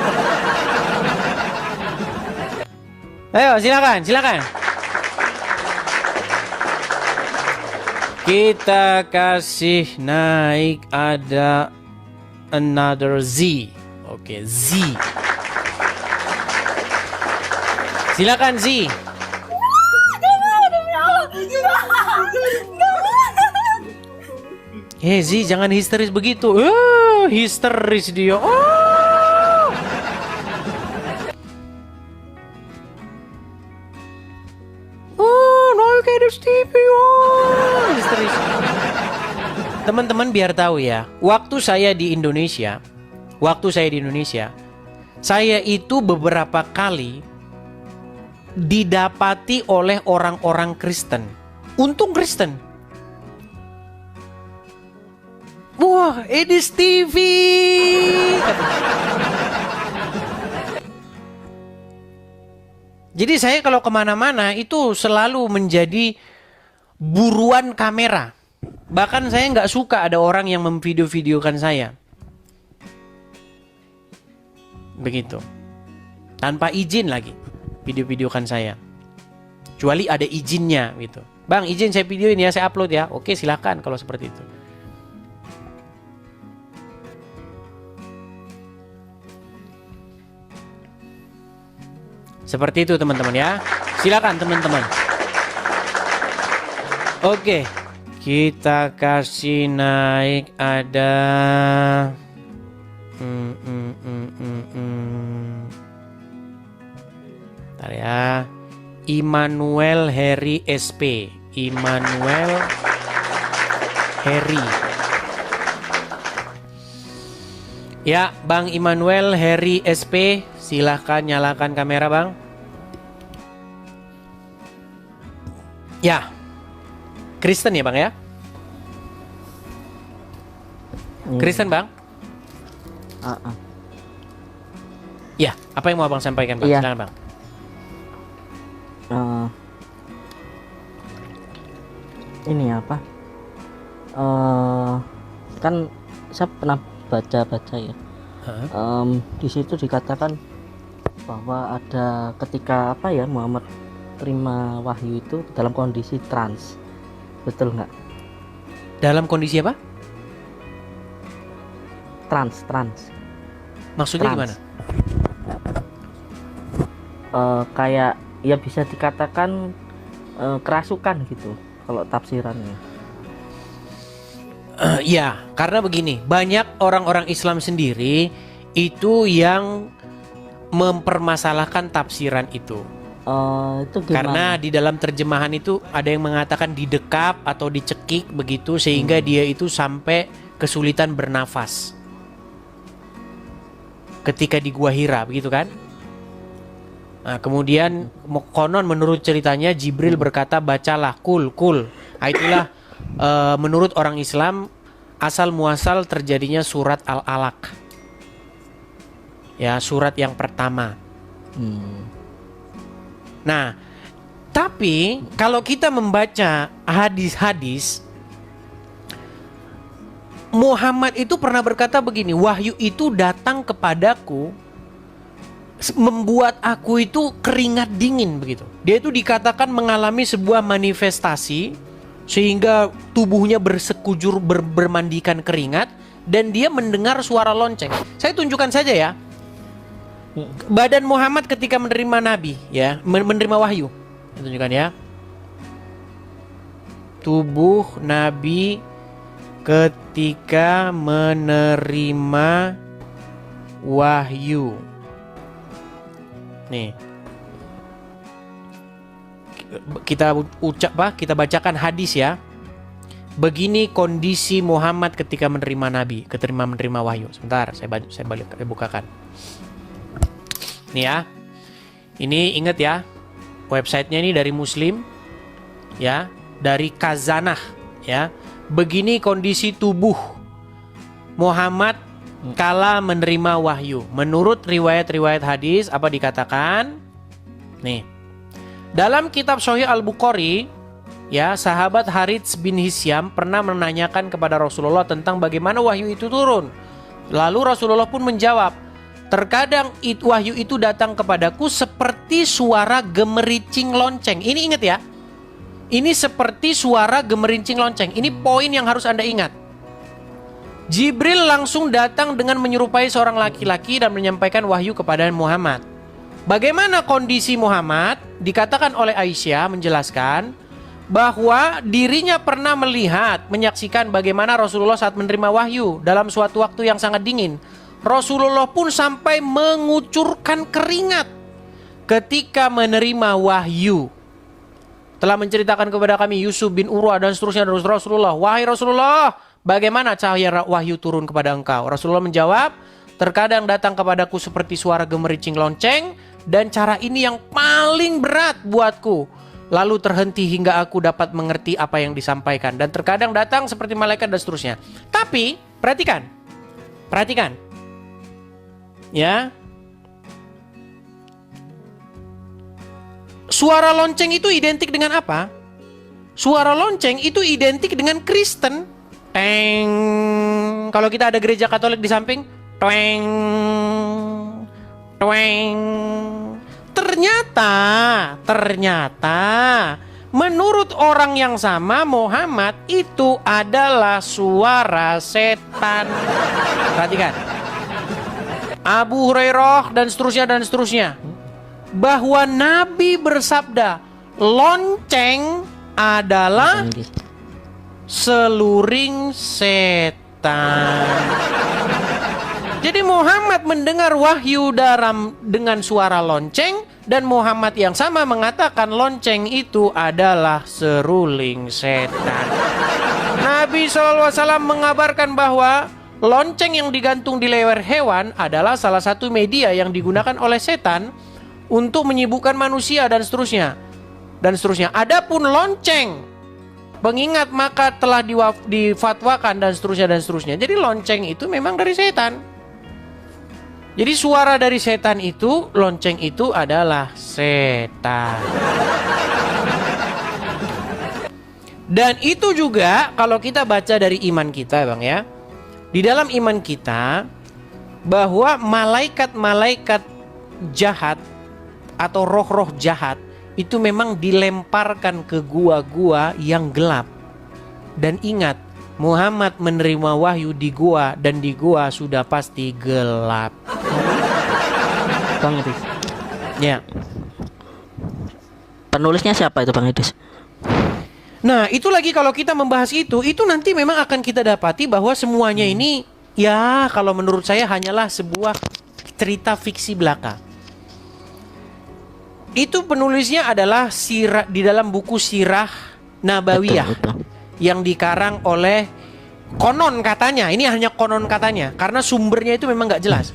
Ayo silakan. Kita kasih naik ada another Z. Oke, Z. Silakan Z. Z, jangan histeris begitu. Histeris dia. Naik Edis TV. Histeris. Teman-teman biar tahu ya, waktu saya di Indonesia, saya itu beberapa kali didapati oleh orang-orang Kristen. Untung Kristen. Wah, Edis TV. Jadi saya kalau kemana-mana itu selalu menjadi buruan kamera. Bahkan saya nggak suka ada orang yang memvideo-videokan saya. Begitu. Tanpa izin lagi video-videokan saya. Kecuali ada izinnya gitu. Bang, izin saya videoin ya, saya upload ya. Oke, silakan kalau seperti itu. Seperti itu teman-teman ya. Silakan teman-teman. Oke. Kita kasih naik ada Bentar ya. Immanuel Heri SP. Immanuel Heri. Ya, Bang Immanuel Heri SP, silahkan nyalakan kamera, Bang. Ya, Kristen ya Bang ya? Kristen Bang? Ya, apa yang mau Abang sampaikan Bang? Iya. Silakan Bang. Ini apa? Kan saya pernah baca ya. Di situ dikatakan bahwa ada ketika apa ya, Muhammad terima wahyu itu dalam kondisi trans, betul nggak? Dalam kondisi apa? Trans. Maksudnya Trans. gimana? Kayak ya bisa dikatakan kerasukan gitu kalau tafsirannya. Ya, karena begini, banyak orang-orang Islam sendiri itu yang mempermasalahkan tafsiran itu. Itu gimana? Karena di dalam terjemahan itu ada yang mengatakan didekap atau dicekik begitu sehingga dia itu sampai kesulitan bernafas ketika di Gua Hira, begitu kan? Nah, kemudian konon menurut ceritanya Jibril berkata bacalah kul. Nah, itulah menurut orang Islam asal muasal terjadinya surat Al-Alaq. Ya, surat yang pertama. Nah, tapi kalau kita membaca hadis-hadis, Muhammad itu pernah berkata begini, wahyu itu datang kepadaku membuat aku itu keringat dingin begitu. Dia itu dikatakan mengalami sebuah manifestasi sehingga tubuhnya bersekujur bermandikan keringat dan dia mendengar suara lonceng. Saya tunjukkan saja ya. Badan Muhammad ketika menerima nabi ya, menerima wahyu. Saya tunjukkan ya. Tubuh nabi ketika menerima wahyu. Nih. Kita bacakan hadis ya. Begini kondisi Muhammad ketika menerima nabi, ketika menerima wahyu. Sebentar, saya bukakan. Nih ya. Ini ingat ya. Websitenya ini dari Muslim ya, dari Khazanah ya. Begini kondisi tubuh Muhammad kala menerima wahyu. Menurut riwayat-riwayat hadis apa dikatakan? Nih. Dalam kitab Sahih Al-Bukhari ya, sahabat Harits bin Hisyam pernah menanyakan kepada Rasulullah tentang bagaimana wahyu itu turun. Lalu Rasulullah pun menjawab, terkadang wahyu itu datang kepadaku seperti suara gemerincing lonceng. Ini ingat ya. Ini seperti suara gemerincing lonceng. Ini poin yang harus Anda ingat. Jibril langsung datang dengan menyerupai seorang laki-laki dan menyampaikan wahyu kepada Muhammad. Bagaimana kondisi Muhammad? Dikatakan oleh Aisyah menjelaskan bahwa dirinya pernah menyaksikan bagaimana Rasulullah saat menerima wahyu dalam suatu waktu yang sangat dingin. Rasulullah pun sampai mengucurkan keringat ketika menerima wahyu. Telah menceritakan kepada kami Yusuf bin Urwah dan seterusnya dari Rasulullah. Wahai Rasulullah, bagaimana cahaya wahyu turun kepada engkau? Rasulullah menjawab, terkadang datang kepadaku seperti suara gemerincing lonceng dan cara ini yang paling berat buatku. Lalu terhenti hingga aku dapat mengerti apa yang disampaikan. Dan terkadang datang seperti malaikat dan seterusnya. Tapi, perhatikan. Ya. Suara lonceng itu identik dengan apa? Suara lonceng itu identik dengan Kristen. Teng. Kalau kita ada gereja Katolik di samping, tweng. Tweng. Ternyata menurut orang yang sama Muhammad itu adalah suara setan. Perhatikan. Abu Hurairah dan seterusnya bahwa Nabi bersabda lonceng adalah seluring setan. Jadi Muhammad mendengar wahyu dengan suara lonceng dan Muhammad yang sama mengatakan lonceng itu adalah seruling setan. Nabi SAW mengabarkan bahwa lonceng yang digantung di leher hewan adalah salah satu media yang digunakan oleh setan untuk menyibukkan manusia dan seterusnya. dan seterusnya. Adapun lonceng, pengingat maka telah difatwakan dan seterusnya. Jadi lonceng itu memang dari setan. Jadi suara dari setan itu, lonceng itu adalah setan. Dan itu juga kalau kita baca dari iman kita, Bang ya. Di dalam iman kita bahwa malaikat-malaikat jahat atau roh-roh jahat itu memang dilemparkan ke gua-gua yang gelap. Dan ingat, Muhammad menerima wahyu di gua, dan di gua sudah pasti gelap. Bang Idris. Ya. Penulisnya siapa itu Bang Idris? Nah, itu lagi kalau kita membahas itu nanti memang akan kita dapati bahwa semuanya ini ya kalau menurut saya hanyalah sebuah cerita fiksi belaka. Itu penulisnya adalah sirah di dalam buku Sirah Nabawiyah. Betul. Yang dikarang oleh konon katanya, ini hanya konon katanya, karena sumbernya itu memang nggak jelas.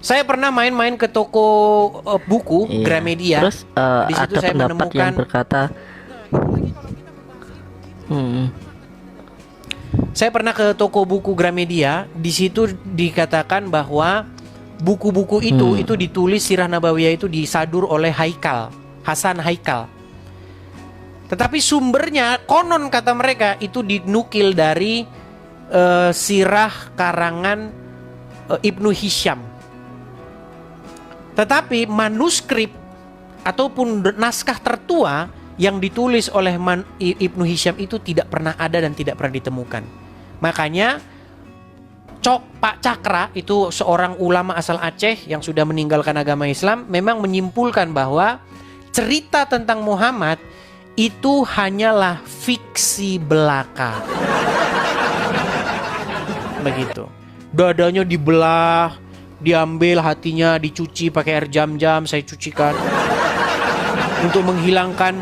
Saya pernah main-main ke toko buku Gramedia. Terus di situ ada saya pendapat menemukan yang berkata, saya pernah ke toko buku Gramedia. Di situ dikatakan bahwa buku-buku itu ditulis Sirah Nabawiyah itu disadur oleh Hasan Haikal. Tetapi sumbernya konon kata mereka itu dinukil dari sirah karangan Ibnu Hisham. Tetapi manuskrip ataupun naskah tertua yang ditulis oleh Ibnu Hisham itu tidak pernah ada dan tidak pernah ditemukan. Makanya Pak Cakra itu seorang ulama asal Aceh yang sudah meninggalkan agama Islam memang menyimpulkan bahwa cerita tentang Muhammad itu hanyalah fiksi belaka. Begitu. Dadanya dibelah, diambil hatinya, dicuci pakai air jam-jam, saya cucikan. Untuk menghilangkan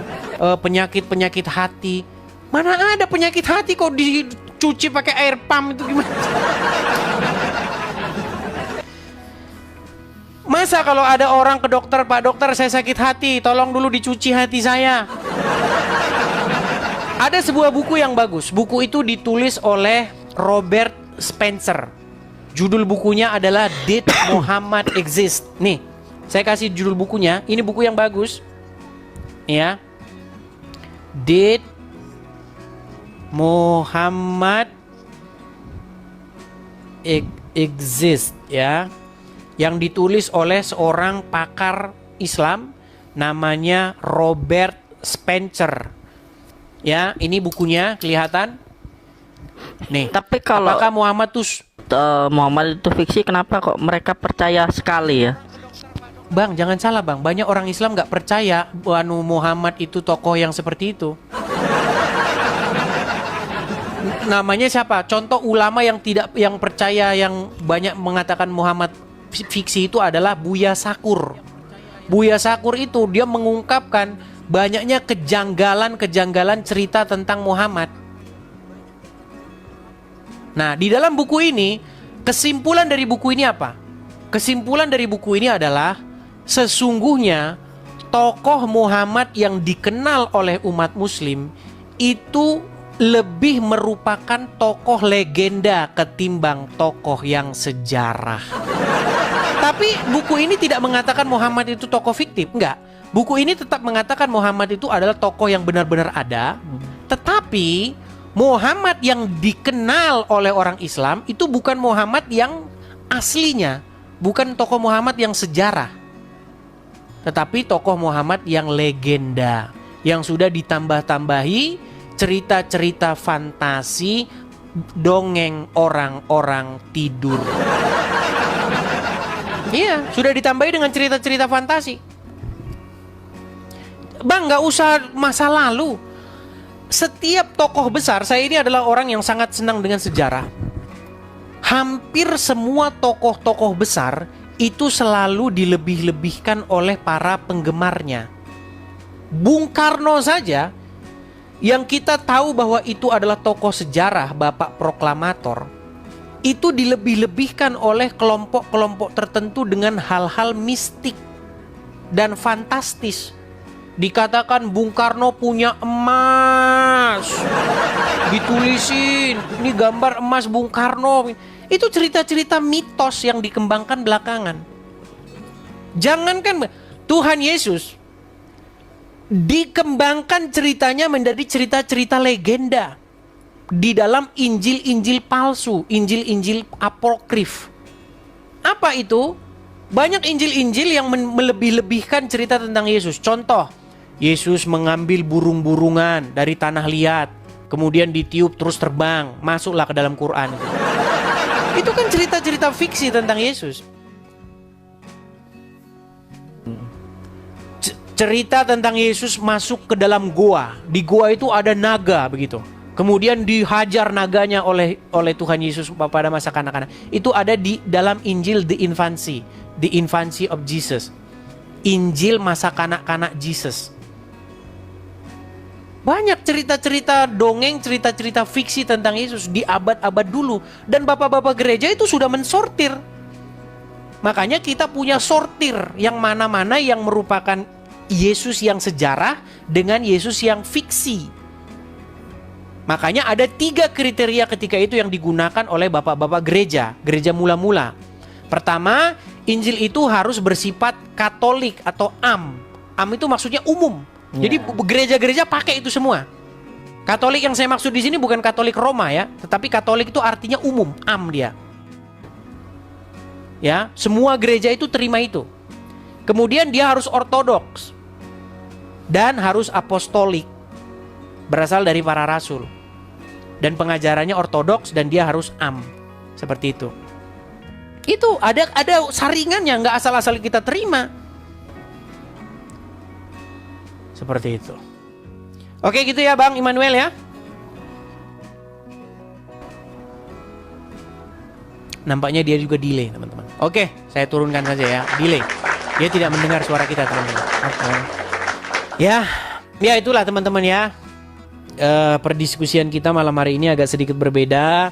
penyakit-penyakit hati. Mana ada penyakit hati kok dicuci pakai air pam, itu gimana? Masa kalau ada orang ke dokter, Pak dokter saya sakit hati, tolong dulu dicuci hati saya. Ada sebuah buku yang bagus. Buku itu ditulis oleh Robert Spencer. Judul bukunya adalah Did Muhammad Exist? Nih, saya kasih judul bukunya. Ini buku yang bagus. Ya. Did Muhammad Exist? Ya. Yang ditulis oleh seorang pakar Islam namanya Robert Spencer. Ya, ini bukunya kelihatan. Nih. Tapi kalau apakah Muhammad itu fiksi, kenapa kok mereka percaya sekali ya? Bang, jangan salah Bang. Banyak orang Islam nggak percaya Muhammad itu tokoh yang seperti itu. Namanya siapa? Contoh ulama yang percaya, yang banyak mengatakan Muhammad fiksi itu adalah Buya Sakur. Buya Sakur itu dia mengungkapkan banyaknya kejanggalan cerita tentang Muhammad. Nah, di dalam buku ini, kesimpulan dari buku ini apa? Kesimpulan dari buku ini adalah sesungguhnya tokoh Muhammad yang dikenal oleh umat muslim itu lebih merupakan tokoh legenda ketimbang tokoh yang sejarah. Tapi buku ini tidak mengatakan Muhammad itu tokoh fiktif, enggak. Buku ini tetap mengatakan Muhammad itu adalah tokoh yang benar-benar ada. Tetapi Muhammad yang dikenal oleh orang Islam itu bukan Muhammad yang aslinya, bukan tokoh Muhammad yang sejarah, tetapi tokoh Muhammad yang legenda, yang sudah ditambah-tambahi cerita-cerita fantasi, dongeng orang-orang tidur. Iya, sudah ditambahi dengan cerita-cerita fantasi. Bang, nggak usah masa lalu. Setiap tokoh besar, saya ini adalah orang yang sangat senang dengan sejarah. Hampir semua tokoh-tokoh besar itu selalu dilebih-lebihkan oleh para penggemarnya. Bung Karno saja, yang kita tahu bahwa itu adalah tokoh sejarah, bapak proklamator, itu dilebih-lebihkan oleh kelompok-kelompok tertentu dengan hal-hal mistik dan fantastis. Dikatakan Bung Karno punya emas. Ditulisin, ini gambar emas Bung Karno. Itu cerita-cerita mitos yang dikembangkan belakangan. Jangankan Tuhan Yesus dikembangkan ceritanya menjadi cerita-cerita legenda di dalam Injil-Injil palsu, Injil-Injil apokrif. Apa itu? Banyak Injil-Injil yang melebih-lebihkan cerita tentang Yesus. Contoh, Yesus mengambil burung-burungan dari tanah liat, kemudian ditiup terus terbang, masuklah ke dalam Quran. Itu kan cerita-cerita fiksi tentang Yesus. Cerita tentang Yesus masuk ke dalam goa. Di goa itu ada naga begitu. Kemudian dihajar naganya oleh Tuhan Yesus pada masa kanak-kanak. Itu ada di dalam Injil The Infancy of Jesus. Injil masa kanak-kanak Jesus. Banyak cerita-cerita dongeng, cerita-cerita fiksi tentang Yesus di abad-abad dulu. Dan bapak-bapak gereja itu sudah mensortir. Makanya kita punya sortir yang mana-mana yang merupakan Yesus yang sejarah dengan Yesus yang fiksi. Makanya ada 3 kriteria ketika itu yang digunakan oleh bapak-bapak gereja mula-mula. Pertama, Injil itu harus bersifat Katolik atau am. Am itu maksudnya umum. Jadi gereja-gereja pakai itu semua. Katolik yang saya maksud di sini bukan Katolik Roma ya, tetapi Katolik itu artinya umum, am dia. Ya, semua gereja itu terima itu. Kemudian dia harus ortodoks dan harus apostolik, berasal dari para rasul. Dan pengajarannya ortodoks dan dia harus am, seperti itu. Itu ada saringannya, nggak asal-asal kita terima. Seperti itu. Oke gitu ya Bang Immanuel ya. Nampaknya dia juga delay teman-teman. Oke, saya turunkan saja ya, delay. Dia tidak mendengar suara kita teman-teman. Ya itulah teman-teman ya. Perdiskusian kita malam hari ini agak sedikit berbeda.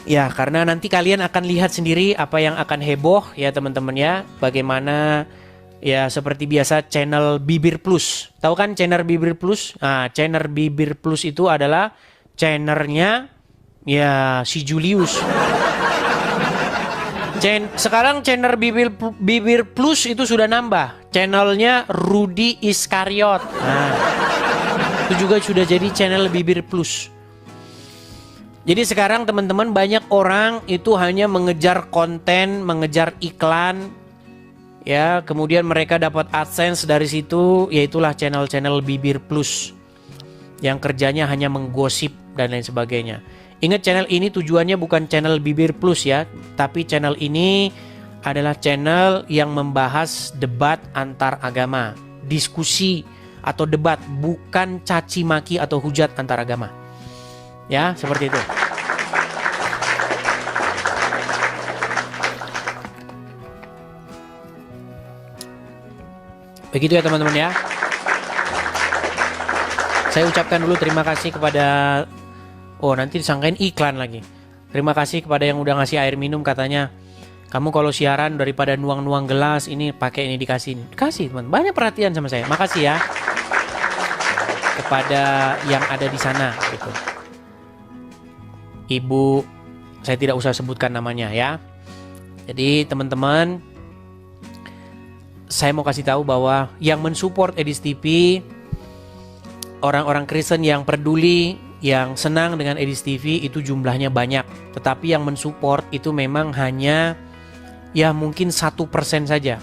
Ya, karena nanti kalian akan lihat sendiri apa yang akan heboh ya teman-teman ya. Bagaimana ya seperti biasa channel Bibir Plus. Tahu kan channel Bibir Plus? Nah, channel Bibir Plus itu adalah channelnya ya si Julius. Sekarang channel Bibir Plus itu sudah nambah. Channelnya Rudy Iskariot. Nah, itu juga sudah jadi channel Bibir Plus. Jadi sekarang teman-teman banyak orang itu hanya mengejar konten, mengejar iklan, ya kemudian mereka dapat AdSense dari situ, yaitulah channel-channel Bibir Plus yang kerjanya hanya menggosip dan lain sebagainya. Ingat channel ini tujuannya bukan channel Bibir Plus ya, tapi channel ini adalah channel yang membahas debat antar agama, diskusi atau debat, bukan caci maki atau hujat antar agama. Ya, seperti itu. Begitu ya teman-teman ya. Saya ucapkan dulu terima kasih kepada nanti disangkain iklan lagi. Terima kasih kepada yang udah ngasih air minum, katanya kamu kalau siaran daripada nuang-nuang gelas ini pakai ini dikasih. Kasih teman, banyak perhatian sama saya. Makasih ya kepada yang ada di sana gitu. Ibu, saya tidak usah sebutkan namanya ya. Jadi teman-teman, saya mau kasih tahu bahwa yang mensupport Edis TV, orang-orang Kristen yang peduli, yang senang dengan Edis TV itu jumlahnya banyak. Tetapi yang mensupport itu memang hanya ya mungkin 1% saja.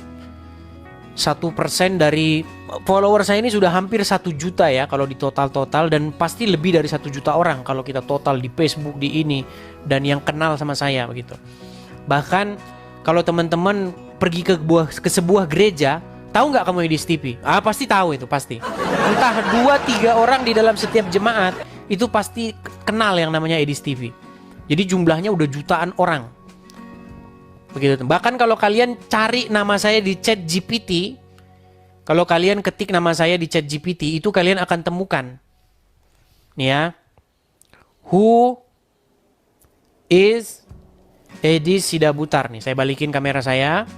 1% dari follower saya ini sudah hampir 1 juta ya kalau di total-total, dan pasti lebih dari 1 juta orang kalau kita total di Facebook, di ini, dan yang kenal sama saya begitu. Bahkan kalau teman-teman pergi ke sebuah gereja, tahu nggak kamu Edis TV? Pasti tahu itu, pasti. Entah 2-3 orang di dalam setiap jemaat itu pasti kenal yang namanya Edis TV. Jadi jumlahnya udah jutaan orang. Begitu. Bahkan kalau kalian cari nama saya di ChatGPT, kalau kalian ketik nama saya di ChatGPT, itu kalian akan temukan. Nih ya. Who is Edis Sidabutar nih. Saya balikin kamera saya.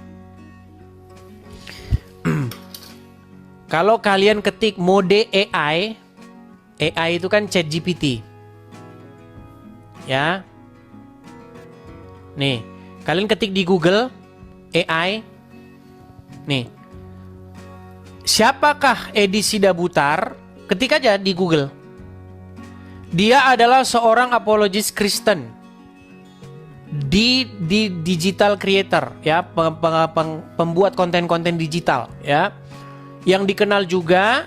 Kalau kalian ketik mode AI itu kan ChatGPT. Ya. Nih, kalian ketik di Google AI. Nih. Siapakah Edi Sidabutar? Ketik aja di Google. Dia adalah seorang apologis Kristen di digital creator, ya, pembuat konten-konten digital, ya, yang dikenal juga,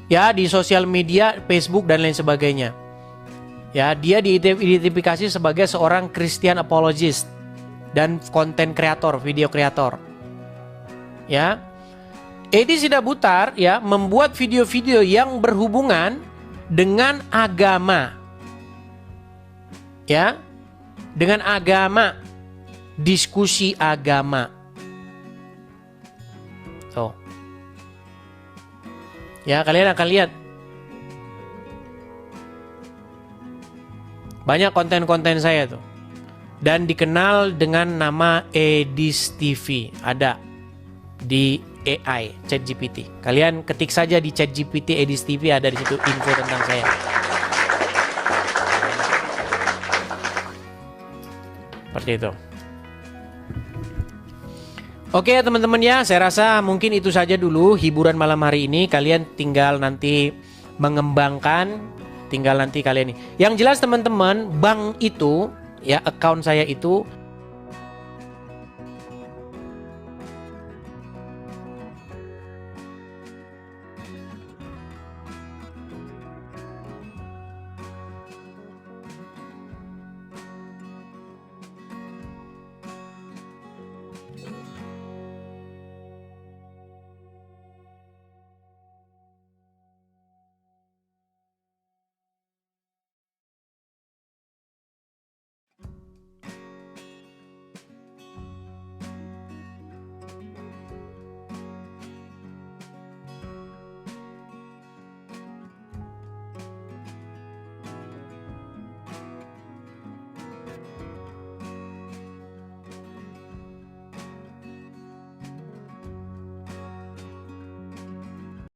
ya, di sosial media, Facebook dan lain sebagainya. Ya, dia diidentifikasi sebagai seorang Christian apologist dan konten kreator, video kreator. Ya. Edi Sidabutar, ya, membuat video-video yang berhubungan dengan agama. Ya. Dengan agama, diskusi agama. Tuh. Ya, kalian akan lihat banyak konten-konten saya tuh. Dan dikenal dengan nama Edis TV. Ada di AI, ChatGPT. Kalian ketik saja di ChatGPT Edis TV, ada di situ info tentang saya. Seperti itu. Oke ya teman-teman ya, saya rasa mungkin itu saja dulu hiburan malam hari ini. Kalian tinggal nanti mengembangkan, tinggal nanti kalian nih. Yang jelas teman-teman, bank itu, ya, account saya itu